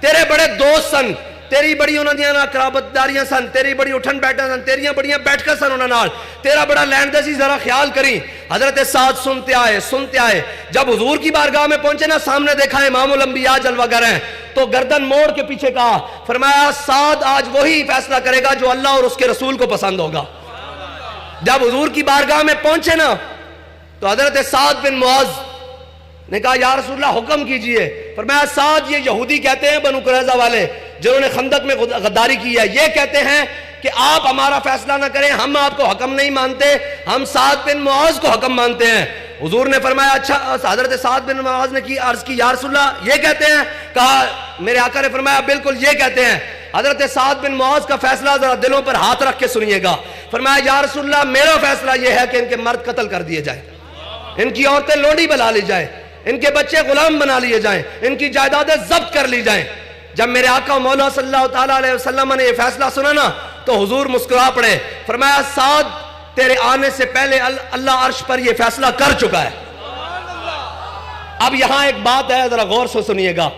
تیرے بڑے دوست سن، تیری بڑی انہوں دیاں قرابت داریاں سن، تیری بڑی اٹھن بیٹھن سن، تیریاں بڑیاں بیٹھ کر سن انہوں نال، تیرا بڑا لین دسی، ذرا خیال کری۔ حضرت سعد سنتے آئے، جب حضور کی بارگاہ میں پہنچے نا، سامنے دیکھا امام الانبیاء جلوہ گر ہیں، تو گردن موڑ کے پیچھے کہا، فرمایا سعد آج وہی فیصلہ کرے گا جو اللہ اور اس کے رسول کو پسند ہوگا۔ جب حضور کی بارگاہ میں پہنچے نا، تو حضرت سعد بن معاذ نے کہا یا رسول اللہ حکم کیجئے۔ فرمایا سعد، یہ یہودی کہتے ہیں بنو قریظہ والے جنہوں نے خندق میں غداری کی ہے، یہ کہتے ہیں کہ آپ ہمارا فیصلہ نہ کریں، ہم آپ کو حکم نہیں مانتے، ہم سعد بن معاذ کو حکم مانتے ہیں۔ حضور نے فرمایا اچھا، حضرت سعد بن معاذ نے عرض کی یا رسول اللہ یہ کہتے ہیں؟ کہا میرے آقا نے فرمایا بالکل یہ کہتے ہیں۔ حضرت سعد بن معاذ کا فیصلہ ذرا دلوں پر ہاتھ رکھ کے سنیے گا۔ فرمایا یا رسول اللہ میرا فیصلہ یہ ہے کہ ان کے مرد قتل کر دیے جائیں، ان کی عورتیں لونڈی بنا لی جائیں، ان کے بچے غلام بنا لیے جائیں، ان کی جائیدادیں ضبط کر لی جائیں۔ جب میرے آقا مولا صلی اللہ تعالیٰ علیہ وسلم نے یہ فیصلہ سنا نا، تو حضور مسکرا پڑے، فرمایا سعد تیرے آنے سے پہلے اللہ عرش پر یہ فیصلہ کر چکا ہے۔ اب یہاں ایک بات ہے، ذرا غور سے سنیے گا،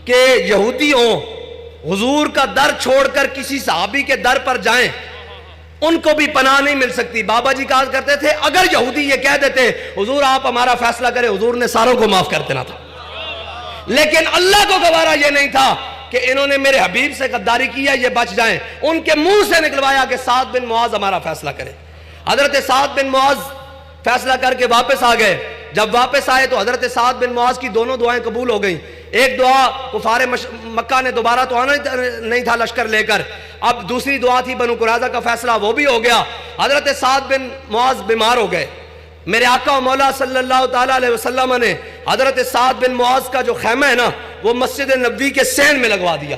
کہ یہودی ہوں، حضور کا در چھوڑ کر کسی صحابی کے در پر جائیں ان کو بھی پناہ نہیں مل سکتی. بابا جی کہا کرتے تھے اگر یہودی یہ کہہ دیتے حضور آپ ہمارا فیصلہ کریں, حضور نے ساروں کو معاف کر دینا تھا. لیکن اللہ کو گوارا یہ نہیں تھا کہ انہوں نے میرے حبیب سے غداری کیا یہ بچ جائیں. ان کے منہ سے نکلوایا کہ سعد بن معاذ ہمارا فیصلہ کرے. حضرت سعد بن معاذ فیصلہ کر کے واپس آ گئے. جب واپس آئے تو حضرت سعد بن معاذ کی دونوں دعائیں قبول ہو گئیں. ایک دعا کفار مکہ نے دوبارہ تو آنا نہیں تھا لشکر لے کر, اب دوسری دعا تھی بنو قریظہ کا فیصلہ, وہ بھی ہو گیا. حضرت سعد بن معاذ بیمار ہو گئے. میرے آقا و مولا صلی اللہ تعالیٰ علیہ وسلم نے حضرت سعد بن معاذ کا جو خیمہ ہے نا وہ مسجد نبوی کے صحن میں لگوا دیا.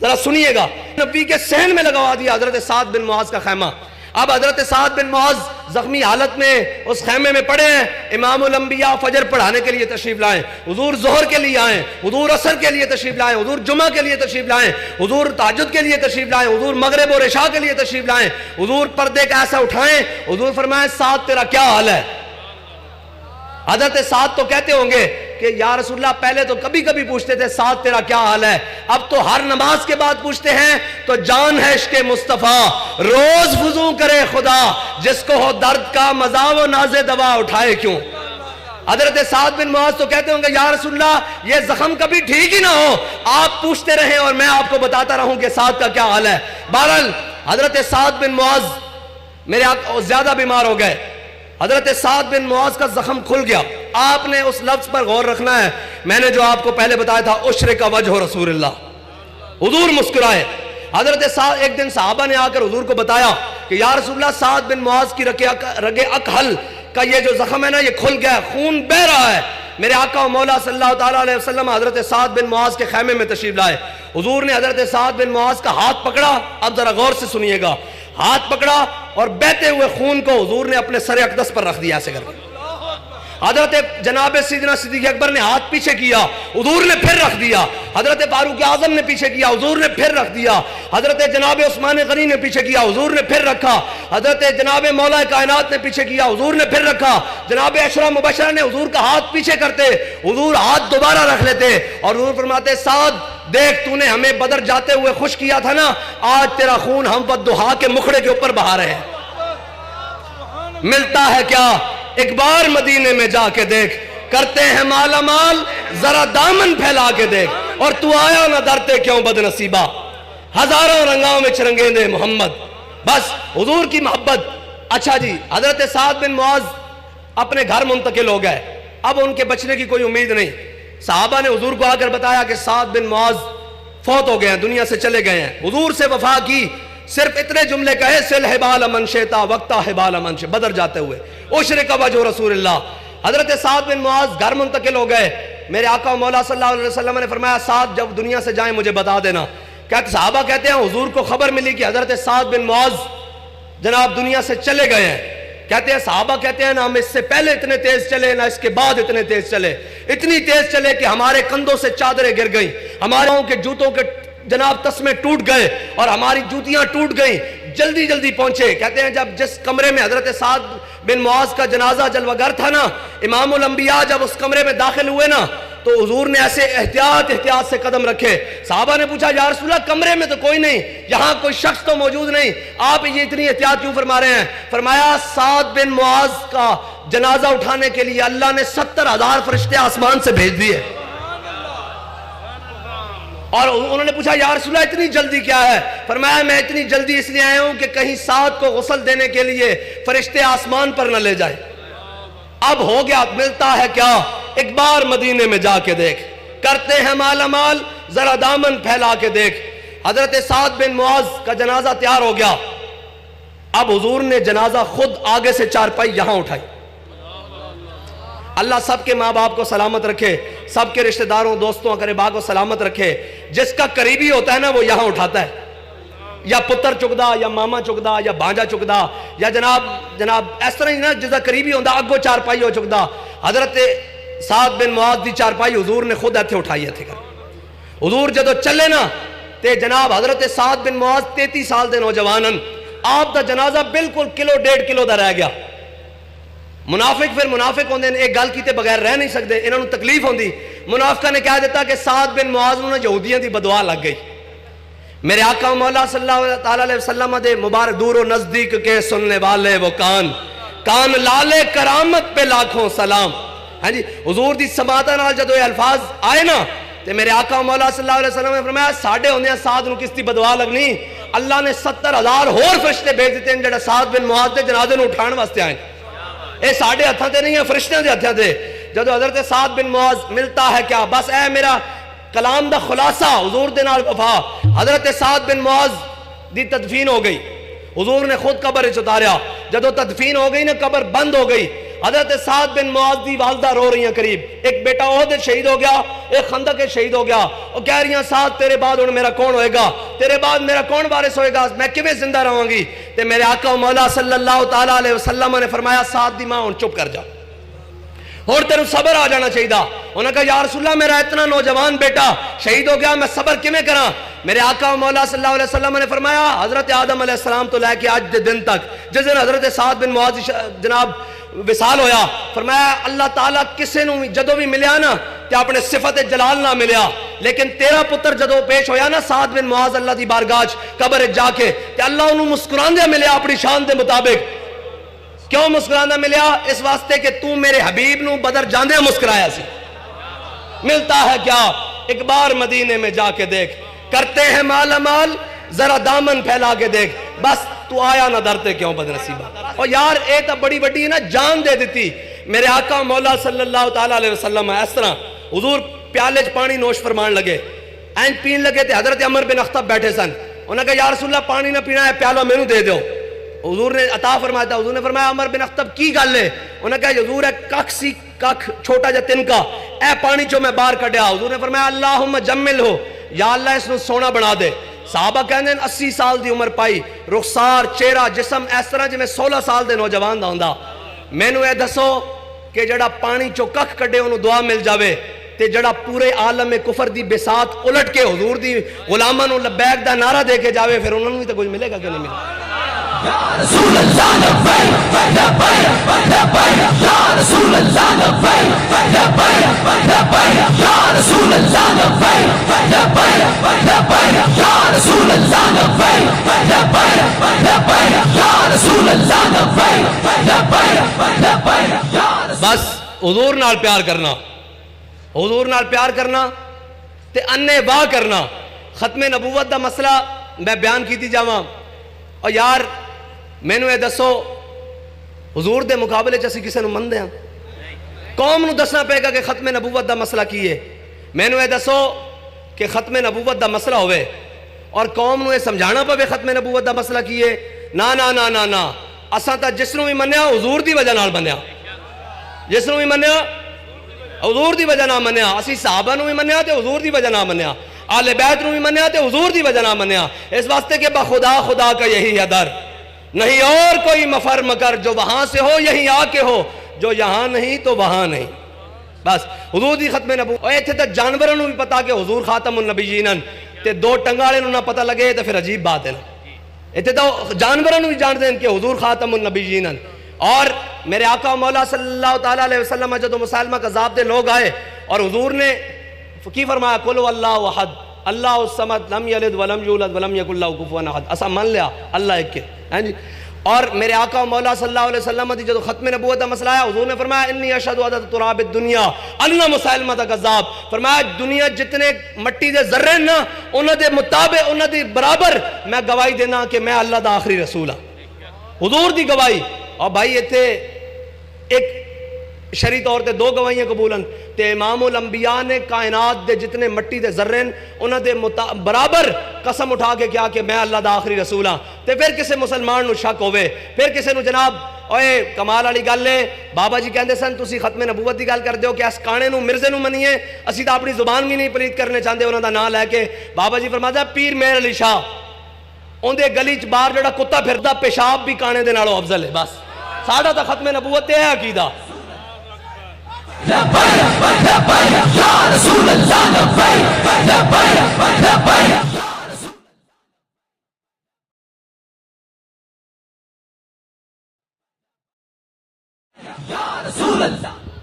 ذرا سنیے گا, نبی کے صحن میں لگوا دیا حضرت سعد بن معاذ کا خیمہ. اب حضرت سعد بن معاذ زخمی حالت میں اس خیمے میں پڑے ہیں. امام الانبیاء فجر پڑھانے کے لیے تشریف لائیں, حضور ظہر کے لیے آئیں, حضور عصر کے لیے تشریف لائیں, حضور جمعہ کے لیے تشریف لائیں, حضور تہجد کے لیے تشریف لائیں, حضور مغرب اور عشاء کے لیے تشریف لائیں, حضور پردے کا ایسا اٹھائیں, حضور فرمائیں سعد تیرا کیا حال ہے. حضرت سعد تو کہتے ہوں گے کہ یا رسول اللہ پہلے تو کبھی کبھی پوچھتے تھے سعد تیرا کیا حال ہے, اب تو ہر نماز کے بعد پوچھتے ہیں. تو جان ہے عشق مصطفیٰ روز وضو کرے خدا, جس کو ہو درد کا مزہ و ناز دوا اٹھائے کیوں. حضرت سعد بن معاذ تو کہتے ہوں گے یا رسول اللہ یہ زخم کبھی ٹھیک ہی نہ ہو, آپ پوچھتے رہیں اور میں آپ کو بتاتا رہوں کہ سعد کا کیا حال ہے. بہرحال حضرت سعد بن معاذ میرے آقا زیادہ بیمار ہو گئے. حضرت سعد بن معاذ کا زخم کھل گیا. آپ نے اس لفظ پر غور رکھنا ہے, میں نے جو آپ کو پہلے بتایا تھا اشرق وجہ رسول اللہ, حضور مسکرائے. حضرت سعد ایک دن صحابہ نے آ کر حضور کو بتایا کہ یا رسول اللہ سعد بن معاذ کی رگ اکحل کا یہ جو زخم ہے نا یہ کھل گیا, خون بہ رہا ہے. میرے آقا و مولا صلی اللہ تعالیٰ علیہ وسلم حضرت سعد بن معاذ کے خیمے میں تشریف لائے. حضور نے حضرت سعد بن معاذ کا ہاتھ پکڑا. اب ذرا غور سے سنیے گا, ہاتھ پکڑا اور بہتے ہوئے خون کو حضور نے اپنے سر اقدس پر رکھ دیا ایسے کر کے. حضرت جناب سیدنا صدیق اکبر نے ہاتھ پیچھے کیا, حضور نے پھر رکھ دیا. حضرت فاروق اعظم نے پیچھے کیا, حضور نے پھر رکھ دیا. حضرت جناب عثمان غنی نے پیچھے کیا, حضور نے پھر رکھا. حضرت جناب مولا کائنات نے پیچھے کیا, حضور نے پھر رکھا. جناب عشرہ مبشرہ نے حضور کا ہاتھ پیچھے کرتے, حضور ہاتھ دوبارہ رکھ لیتے اور حضور فرماتے سعد دیکھ تو نے ہمیں بدر جاتے ہوئے خوش کیا تھا نا, آج تیرا خون ہم والضحیٰ کے مکھڑے کے اوپر بہا رہے ہیں. ملتا ہے کیا ایک بار مدینے میں جا کے دیکھ, کرتے ہیں مالا مال ذرا دامن پھیلا کے دیکھ, اور تو آیا نہ درتے کیوں بد نصیبہ, ہزاروں رنگاؤں میں چرنگیندے محمد. بس حضور کی محبت. اچھا جی, حضرت سعد بن معاذ اپنے گھر منتقل ہو گئے. اب ان کے بچنے کی کوئی امید نہیں. صحابہ نے حضور کو آ کر بتایا کہ سعد بن معاذ فوت ہو گئے ہیں, دنیا سے چلے گئے ہیں. حضور سے وفا کی, صرف اتنے جملے کہے سل حبال من شیتا وقتا حبال من شیتا, بدر جاتے ہوئے اشرق وجہ رسول اللہ. حضرت سعد بن معاذ گھر منتقل ہو گئے. میرے آقا و مولا صلی اللہ علیہ وسلم نے فرمایا سعد جب دنیا سے جائیں مجھے بتا دینا. کہتے صحابہ کہتے ہیں حضور کو خبر ملی کہ حضرت سعد بن معاذ جناب دنیا سے چلے گئے ہیں. کہتے ہیں صحابہ کہتے ہیں نا ہم اس سے پہلے اتنے تیز چلے نہ اس کے بعد اتنے تیز چلے, اتنی تیز چلے کہ ہمارے کندھوں سے چادریں گر گئیں, ہمارے کے جوتوں کے جناب تسمے ٹوٹ گئے اور ہماری جوتیاں ٹوٹ گئیں, جلدی جلدی پہنچے. کہتے ہیں جب جس کمرے میں حضرت سعد بن معاذ کا جنازہ جلوگر تھا نا, امام الانبیاء جب اس کمرے میں داخل ہوئے نا تو حضور نے ایسے احتیاط سے قدم رکھے. صحابہ نے پوچھا یا رسول اللہ کمرے میں تو کوئی نہیں, یہاں کوئی شخص تو موجود نہیں, آپ یہ اتنی احتیاط کیوں فرما رہے ہیں؟ فرمایا سعد بن معاذ کا جنازہ اٹھانے کے لیے اللہ نے 70,000 فرشتے آسمان سے بھیج دیے. اور انہوں نے پوچھا یا رسول اللہ اتنی جلدی کیا ہے؟ فرمایا میں اتنی جلدی اس لیے آیا ہوں کہ کہیں سعد کو غسل دینے کے لیے فرشتے آسمان پر نہ لے جائیں. اب ہو گیا, ملتا ہے کیا ایک بار مدینے میں جا کے دیکھ, کرتے ہیں مالا مال ذرا دامن پھیلا کے دیکھ. حضرت سعد بن معاذ کا جنازہ تیار ہو گیا. اب حضور نے جنازہ خود آگے سے چارپائی یہاں اٹھائی. اللہ سب کے ماں باپ کو سلامت رکھے, سب کے رشتہ داروں دوستوں اقربا کو سلامت رکھے. جس کا قریبی ہوتا ہے نا وہ یہاں اٹھاتا ہے, یا پتر چکدا یا ماما چکدا یا بانجا چکدا یا جناب اس طرح ہی نا جس کا قریبی ہوتا اگو چارپائی ہو چکدا. حضرت سعد بن معاذ دی چارپائی حضور نے خود ایتھے اٹھائی ہے. حضور جدو چلے نا تے جناب حضرت سعد بن معاذ 33 سال دے نوجوانن, آپ دا جنازہ بالکل کلو 1.5 کلو دا رہ گیا. منافق پھر منافق ہوندے نے, ایک گل کیتے بغیر رہ نہیں سکتے, انہوں نے تکلیف ہوندی. منافقہ نے کہہ دیتا کہ سعد بن معاذ نے یہودیاں دی بدعا لگ گئی. میرے آقا مولا صلی اللہ علیہ وسلم دے مبارک دور و نزدیک کے سننے والے وہ کان لالے کرامت پہ لاکھوں سلام. ہاں جی حضور دی سماعتاں نال جدوں یہ الفاظ آئے نا تے میرے آقا مولا صلی اللہ علیہ وسلم نے فرمایا ساڈے ہوندیاں سعد نو کس دی بدوا لگنی. اللہ نے 70,000 ہور فرشتے بھیج دیتے ہیں جڑا سعد بن معاذ دے جنازے نو اٹھان واسطے آئے. اے ساڈے ہتھاں تے نہیں ہے فرشتیاں دے ہتھاں تے. جدوں حضرت سعد بن معاذ ملتا ہے کیا بس اے میرا کلام دا خلاصہ حضور دے نال وفا. حضرت سعد بن معاذ دی تدفین ہو گئی. حضور نے خود قبر وچ اتاریا. جدوں تدفین ہو گئی نا قبر بند ہو گئی. حضرت سعد بن معاذ دی والدہ رو رہی ہیں قریب. ایک بیٹا احد شہید ہو گیا, ایک خندق شہید ہو گیا. وہ کہہ رہی ہیں سعد تیرے بعد ہن میرا کون ہوئے گا, تیرے بعد میرا کون وارث ہوئے گا, میں کیویں زندہ رہوں گی. تے میرے آقا مولا صلی اللہ تعالیٰ علیہ وسلم نے فرمایا سعد دی ماں ہن چپ کر جا, اور تیرے صبر آ جانا چاہیے. انہوں نے کہا یا رسول اللہ میرا اتنا نوجوان بیٹا شہید ہو گیا, میں صبر کیویں کراں. میرے آقا مولا صلی اللہ علیہ وسلم نے فرمایا حضرت آدم علیہ السلام تو لے کے آج دے دن تک جس دن حضرت سعد بن معاذ جناب وصال ہویا, فرمایا اللہ تعالیٰ کسے نو جدو بھی ملیا نا تے اپنے صفت جلال نہ ملیا, لیکن تیرا پتر جدو پیش ہویا نا سعد بن معاذ اللہ دی بارگاہ قبر جا کے تے اللہ انہوں مسکراندے ملیا اپنی شان دے مطابق. کیوں مسکراندہ ملیا؟ اس واسطے کہ تو میرے حبیب نو بدر جاندے مسکرایا سی. ملتا ہے کیا ایک بار مدینے میں جا کے دیکھ, کرتے ہیں مالا مال ذرا دامن پھیلا کے دیکھ, بس تو آیا نہ درتے کیوں بدنصیبہ. اور یار اے تا بڑی بڑی ہے نا جان دے دیتی. میرے آقا مولا صلی اللہ تعالیٰ علیہ وسلم اس طرح حضور پیالے چ پانی نوش فرمان لگے, اینج پین لگے تے حضرت عمر بن اخطب بیٹھے سن. انہوں نے کہا یا رسول اللہ پانی نہ پینا ہے, پیالہ میں نو دے دو. حضور نے عطا فرمایا تھا. حضور نے فرمایا عمر بن اخطب کی گل ہے؟ انہوں نے کہا حضور ہے ککھ سی ککھ چھوٹا جا تنکا اے پانی چو میں باہر کڈیا. حضور نے فرمایا اللہم جمل ہو, یا اللہ اس نو سونا بنا دے. صحابہ کہندے 80 سال دی عمر پائی, رخسار چہرہ جسم اس طرح جی میں 16 سال دے نوجوان دا ہوندا. مینوں اے دسو کہ جڑا پانی چو ککھ کڈے انہوں دعا مل جاوے تے جڑا پورے عالم کفر دی بساط الٹ کے حضور دی غلاماں نو لبیک دا نعرہ دے کے جاوے, پھر انہوں نے تو کچھ ملے گا کہ نہیں ملے گا. یا رسول اللہ لبیک لبیک لبیک, یا رسول اللہ لبیک لبیک لبیک, یا رسول اللہ لبیک لبیک لبیک, یا رسول اللہ لبیک لبیک لبیک, یا رسول اللہ لبیک لبیک لبیک. بس حضور نال پیار کرنا, حضور نال پیار کرنا تے انے واہ کرنا. ختم نبوت دا مسئلہ میں بیان کیتی جاواں, اور یار مینوں اے دسو حضور دے مقابلے چ اسی کسے نو مندے ہاں؟ قوم نو دسنا پے گا کہ ختم نبوت دا مسئلہ کی ہے. مینوں اے دسو کہ ختم نبوت دا مسئلہ ہوئے اور قوم نو اے سمجھانا پوے ختم نبوت دا مسئلہ کی ہے؟ نا نا نا نا نا, اساں تا جس نو بھی منیا حضور دی وجہ نال منیا, جس نو بھی منیا حضور دی وجہ نہ منیا. اسی صحابہ نو بھی منیا تے حضور دی وجہ نہ منیا, آل بیت نو بھی منیا تے حضور دی وجہ نہ منیا. اس واسطے کہ بخدا خدا کا یہی ہے در, نہیں اور کوئی مفر مکر, جو وہاں سے ہو یہیں آ کے ہو, جو یہاں نہیں تو وہاں نہیں. بس حضور دی ختم نبوت. اور ایتھے تے جانوراں نو بھی پتا کہ حضور خاتم النبیین تے دو ٹنگالے نو نہ پتہ لگے تے پھر عجیب بات ہے نا. ایتھے تو جانوراں نو بھی جان دیں کہ حضور خاتم النبیین. اور میرے آقا مولا صلی اللہ تعالیٰ علیہ وسلم جدو مسالمہ کذاب دے لوگ آئے اور حضور نے کی فرمایا قل واللہ احد اللہ الصمد لم یلد ولم یولد ولم یکن لہ کفوا احد, اسا من لیا اللہ ایک کے. اور میرے آقا مولا صلی اللہ علیہ وسلم دی جدو ختم نبوت دا مسئلہ آیا, حضور نے فرمایا انی اشہد عدد تراب الدنیا اللہ مسالمہ دا کذاب. فرمایا دنیا جتنے مٹی دے ذرے نا انہاں دے مطابق انہاں دی برابر میں گواہی دینا کہ میں اللہ دا آخری رسول ہاں. حضور دی گواہی. اور بھائی ایتھے ایک شرعی طور تے دو گواہیاں قبولن تے امام الانبیاء نے کائنات دے جتنے مٹی دے ذرین انہاں دے برابر قسم اٹھا کے کیا کہ میں اللہ دا آخری رسول ہاں. تے پھر کسے مسلمان نو شک ہوئے, پھر کسے نو جناب اوے کمال والی گل ہے بابا جی کہندے سن تسی ختم نبوت دی گل کر دیو کہ اس کانے نو مرزے نو منیے, اسی تا اپنی زبان بھی نہیں پلیت کرنے چاہندے انہاں دا نام لے کے. بابا جی فرماتا پیر مہر علی شاہ اندے گلی چ باہر جڑا کتا پھردا پیشاب بھی کانے دے نالوں افضل ہے. بس ساڑھا تا ختم نبوت ہے عقیدہ.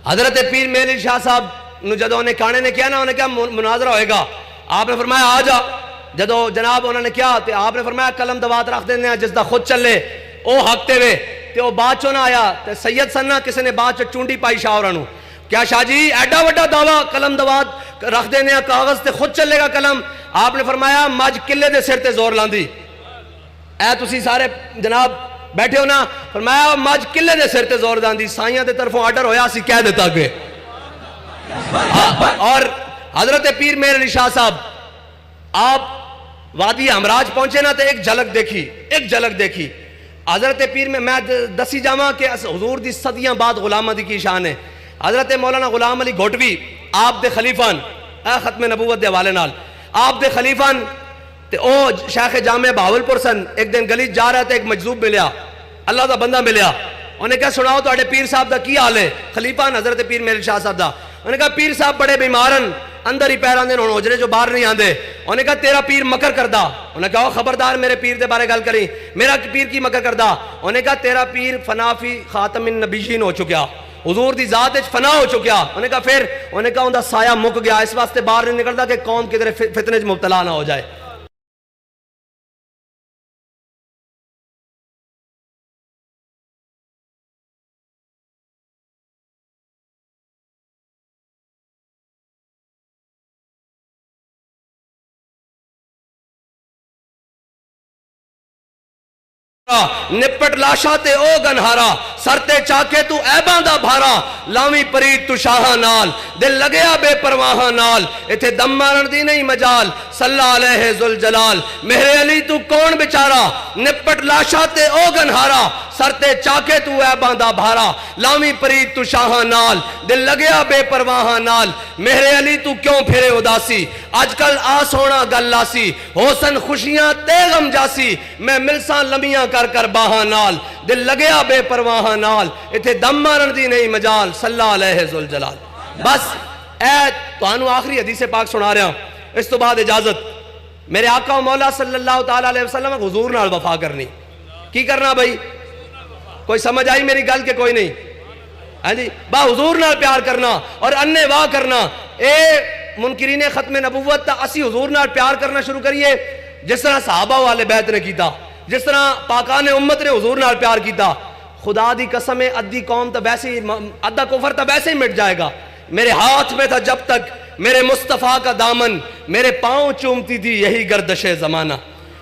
حضرت پیر مہر علی شاہ صاحب نو جدو انہیں کھانے نے کیا نا انہیں کیا مناظرہ ہوئے گا, آپ نے فرمایا آ جا. جدو جناب انہوں نے کیا تو آپ نے فرمایا قلم دوات رکھ دینے ہیں جس دا خود چلے او ہکتے ہوئے تو بعد چوں نہ آیا تو سید سننا کسی نے بعد چوں چونڈی پائی شاہ اورانو کیا شاہ جی ایڈا وڈا دعویٰ قلم دوات رکھ دینے ہیں کاغذ تے خود چلے گا قلم. آپ نے فرمایا مجھ قلعے دے سر تے زور لاندی اے تسی سارے جناب بیٹھے ہو نا. فرمایا مجھ قلعے دے سر تے زور لاندی سائیاں دے طرفوں آرڈر ہویا سی کہہ دیتا کہ اور حضرت پیر مہر علی شاہ صاحب آپ وادی ہمراج پہنچے نا تو ایک جھلک دیکھی حضرت پیر میں دسی جاواں کہ حضور دی صدیاں بعد غلامہ دی کی شان ہے. حضرت مولانا غلام علی گھوٹوی آپ دے خلیفان ختم نبوت دے حوالے نال آپ دے خلیفان تے او شیخ جامع بہاولپور سن. ایک دن گلی جا رہا تھا ایک مجذوب ملیا اللہ دا بندہ ملیا انہوں نے کہا سناؤ تو اڑے پیر صاحب دا کی حال ہے خلیفان حضرت پیر مہر علی شاہ صاحب دا. انہوں نے کہا پیر صاحب بڑے بیمارن اندر ہی پیر آندے انہوں اجرے جو باہر نہیں آندے. انہوں نے کہا تیرا پیر مکر کردہ. انہوں نے کہا خبردار میرے پیر دے بارے گل کریں میرا پیر کی مکر کردہ. انہوں نے کہا تیرا پیر فنافی خاتم النبیین ہو چکیا حضور دی ذات وچ فنا ہو چکیا. انہوں نے کہا پھر انہوں نے کہا ان دا سایہ مک گیا اس واسطے باہر نہیں نکلتا کہ قوم کدھر فتنے وچ مبتلا نہ ہو جائے. نپٹ لاشا تے او گنہارا سرتے چاکے تو ایبان دا بھارا لاوی پرید تو شاہاں نال دل لگیا بے پرواہاں نال ایتھے دم مارن دی نہیں مجال صلی علیہ ذوالجلال مہر علی تو کون بچارا نپٹ لاشا تے او گنہارا سرتے چاکے تو ایبان دا بھارا لاوی پرید تو شاہاں نال دل لگیا بے پرواہاں نال مہر علی تو کیوں پھرے اداسی آج کل آس ہونا گل لاسی حسن خوشیاں تے غم جاسی میں ملساں لمیاں کر باہاں نال دل لگیا بے پرواہاں نال ایتھے دم مارن دی نہیں مجال صلی علیہ ذوالجلال. بس اے تو آنو آخری حدیث پاک سنا رہا ہوں اس تو بعد اجازت میرے آقا و مولا صلی اللہ تعالیٰ علیہ وسلم حضور نال وفا کرنی کی کرنا بھائی کوئی سمجھ آئی میری گل کہ کوئی نہیں ہاں جی با حضور نال پیار کرنا اور انے واہ کرنا. اے منکرین ختم نبوت تا اسی حضور نال پیار کرنا شروع کریے جس طرح صحابہ والے بیعت نے کیتا جس طرح پاکان امت نے حضور نال پیار کیتا. خدا دی قسم ہے ادھی قوم تا ویسے ہی ادھا کفر تا ویسے ہی مٹ جائے گا. میرے ہاتھ میں تھا جب تک میرے مصطفیٰ کا دامن میرے پاؤں چومتی تھی یہی گردش زمانہ.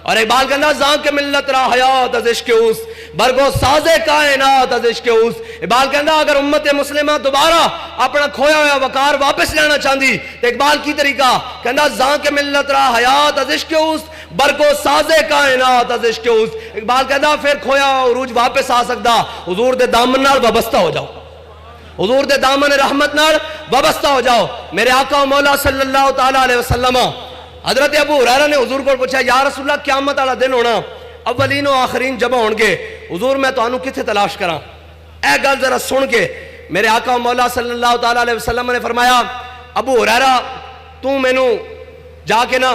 اور اقبال کہنا زاں کے ملت را حیات از عشق اوس برگو ساز کائنات از عشق اوس. اقبال کہنا اگر امت مسلمہ دوبارہ اپنا کھویا ہوا وقار واپس لینا چاہتی تو اقبال کی طریقہ کہنا زاں کے ملت را حیات از عشق اوس برگو ساز کائنات از عشق اوس. اقبال کہنا پھر کھویا عروج واپس آ سکتا حضور دے دامن نال وابستہ ہو جاؤ حضور دے دامن رحمت نال وابستہ ہو جاؤ. میرے آقا و مولا صلی اللہ تعالیٰ علیہ وسلم حضرت ابو ہریرہ نے حضور کو پوچھا یا رسول اللہ قیامت والا دن ہونا اولین و آخرین جمع ہون گے حضور میں تو آنو کتھے تلاش کراں. اے گل ذرا سن کے میرے آقا و مولا صلی اللہ تعالیٰ علیہ وسلم نے فرمایا ابو ہریرہ تو مینوں جا کے نا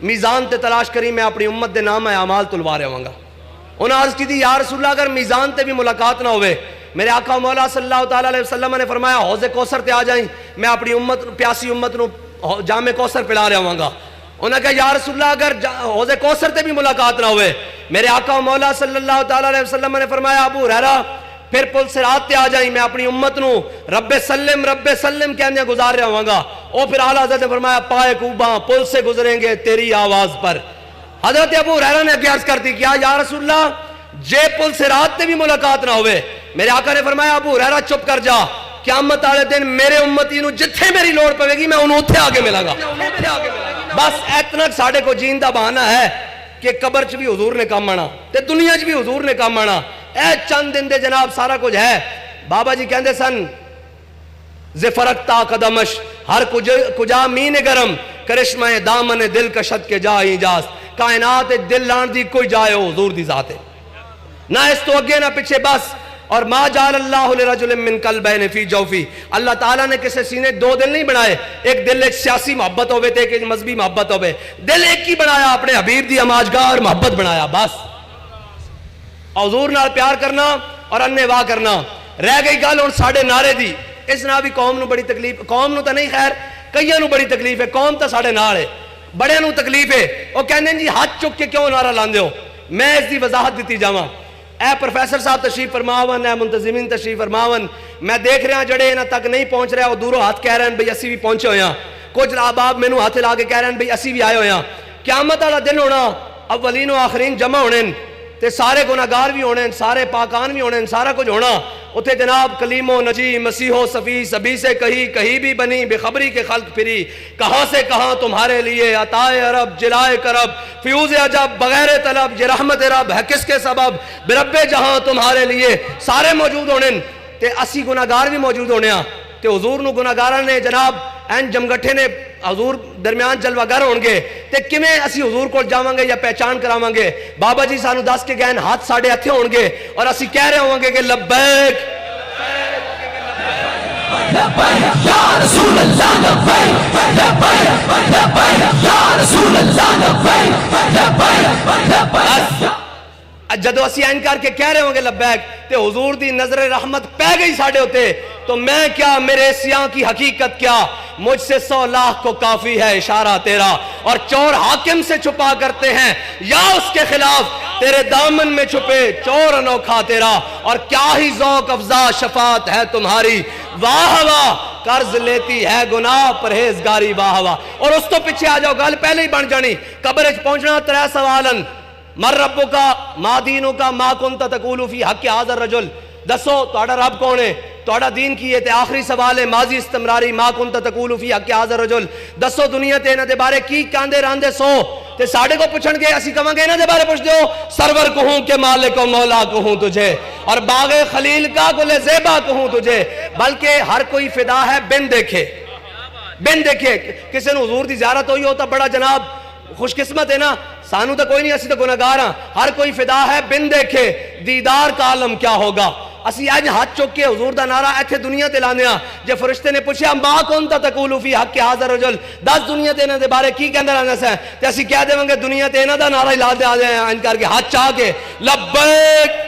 میزان تے تلاش کری میں اپنی امت دے نام اعمال تلوا رہا ہوں گا. انہوں نے عرض کی تھی یا رسول اللہ اگر میزان تے بھی ملاقات نہ ہوئے میرے آقا و مولا صلی اللہ تعالیٰ علیہ وسلم نے فرمایا حوض کوثر تے آ جائیں میں اپنی امت پیاسی امت نو جام کوثر پلا رہا ہوں گا. انہوں نے کہا یا رسول اللہ اگر حوض کوثر تے بھی ملاقات نہ ہوئے میرے آقا و مولا صلی اللہ تعالیٰ علیہ وسلم نے فرمایا ابو ہریرہ پھر پل صراط تے آ جائیں میں اپنی امت نو رب سلم کہنے گزار رہا ہوں گا. اور پھر اعلیٰ حضرت نے فرمایا پائے کوباں پل سے گزریں گے تیری آواز پر. حضرت ابو ہریرہ نے عرض کرتی کیا یا رسول اللہ جے پل صراط تے بھی ملاقات نہ ہوئے میرے آقا نے فرمایا ابو ہریرہ چپ کر جا قیامت والے دن میرے امتی نو جتھے میری لوڑ پوے گی میں انہوں اتھے آگے ملا گا. بس اتنا ساڑھے کو جین دا بہانہ ہے کہ قبر چ بھی حضور نے کام آنا تے دنیا چ بھی حضور نے کام آنا. اے چند دن دے جناب سارا کچھ ہے. بابا جی کہندے سن زفرکتا قدمش ہر کجا مین گرم کرشمہ دامن دل کشت کے جا ایجاز کائنات دل لان دی کوئی جائے ہو حضور دی ذات ہے نہ اس تو اگے نہ پیچھے. بس اور ما جعل اللہ لرجل من قلبین فی جوفی اللہ تعالیٰ نے کسی سینے دو دل نہیں بنائے ایک دل ایک سیاسی محبت ہوئے تھے ایک مذہبی محبت ہوئے دل ایک ہی بنایا اپنے حبیب دی اماجگاہ اور محبت بنایا. بس حضور نال پیار کرنا اور انے واہ کرنا. رہ گئی گل اور ساڑھے نعرے دی اس نال بھی قوم نو بڑی تکلیف قوم نو تا نہیں خیر کئیاں نو بڑی تکلیف ہے قوم تا ساڑھے نال ہے. بڑے نو تکلیف ہے وہ کہندے جی ہاتھ چک کے کیوں نعرہ لاندے ہو میں اس دی وضاحت دیتی جاواں اے پروفیسر صاحب تشریف فرماون اے منتظمین تشریف فرماون میں دیکھ رہا جڑے انہاں تک نہیں پہنچ رہا وہ دوروں ہاتھ کہہ رہے ہیں بھئی اسی بھی پہنچے ہوئے ہیں کچھ احباب مینوں ہاتھ لا کے کہہ رہے ہیں بھئی اسی بھی آئے ہوئے ہیں قیامت والا دن ہونا اولین و آخرین جمع ہونے تے سارے گناہگار بھی ہونے سارے پاکان بھی ہونے سارا کچھ ہونا اتھے جناب کلیم و نجی مسیح و صفی سبھی سے کہیں بھی بنی بے خبری کے خلق پھری کہاں سے کہاں تمہارے لیے عطائے عرب جلائے کرب فیوز عجب بغیر طلب یہ رحمت رب ہے کس کے سبب برب جہاں تمہارے لیے سارے موجود ہونے تے اسی گناہگار بھی موجود ہونے تے حضور نو گناہگاراں نے جناب این جمگٹھے نے حضور درمیان جلوہ گر ہونگے تے کمیں اسی حضور کو جاوانگے یا پہچان کراوانگے بابا جی سانو دس کے گئے ہاتھ ساڑھے ہتھے ہونگے اور اسی کہہ رہے ہونگے کہ لبیک یا رسول اللہ لبیک لبیک یا رسول اللہ لبیک جدو اسی این کر کے کہہ رہے ہوں گے لبیک تے حضور دی نظر رحمت پہ گئی ساڑھے ہوتے تو میں کیا میرے سیاں کی حقیقت کیا مجھ سے 100 لاکھ کو کافی ہے اشارہ تیرا اور چور حاکم سے چھپا کرتے ہیں یا اس کے خلاف تیرے دامن میں چھپے چور انوکھا تیرا اور کیا ہی ذوق افزا شفاعت ہے تمہاری واہ واہ قرض لیتی ہے گناہ پرہیزگاری واہ واہ اور اس تو پیچھے آ جاؤ گل پہلے ہی بن جانی قبر اچ پہنچنا 3 سوالن مر ربو کا ما دینو کا ما کنت تقولو فی حق حاضر رجل دسو توڑا رب کون ہے توڑا دین کی ہے تے آخری سوال ہے ماضی استمراری ما کنت تقولو فی حق حاضر رجل دسو دنیا تے انہاں دے بارے کی کاندے راندے سو تے ساڑھے کو پوچھن گے اسی کہاں گے انہاں دے بارے پوچھ دیو سرور کہوں کہ مالک و مولا کہوں تجھے اور باغ خلیل کا گل زیبا کہوں تجھے بلکہ ہر کوئی فدا ہے بن دیکھے کسی نے حضور دی زیارت ہوئی ہوتا بڑا جناب خوش قسمت ہے نا سانو تو کوئی نہیں اسی تو گناہگار ہاں ہر کوئی فدا ہے بن دیکھے دیدار کا عالم کیا ہوگا اسی آج ہاتھ چوک کے حضور دا نعرہ ایتھے دنیا تے لانے ہاں جے فرشتے نے پوچھا ما کنت تقولو فی حق حاضر رجل 10 دنیا تے انہاں دے بارے کی کہندے رہنا سے تے اسی کہہ دیواں گے دنیا تے انہاں دا نعرہ لا دے آ جائیں ان کر کے ہاتھ چاہ کے لبیک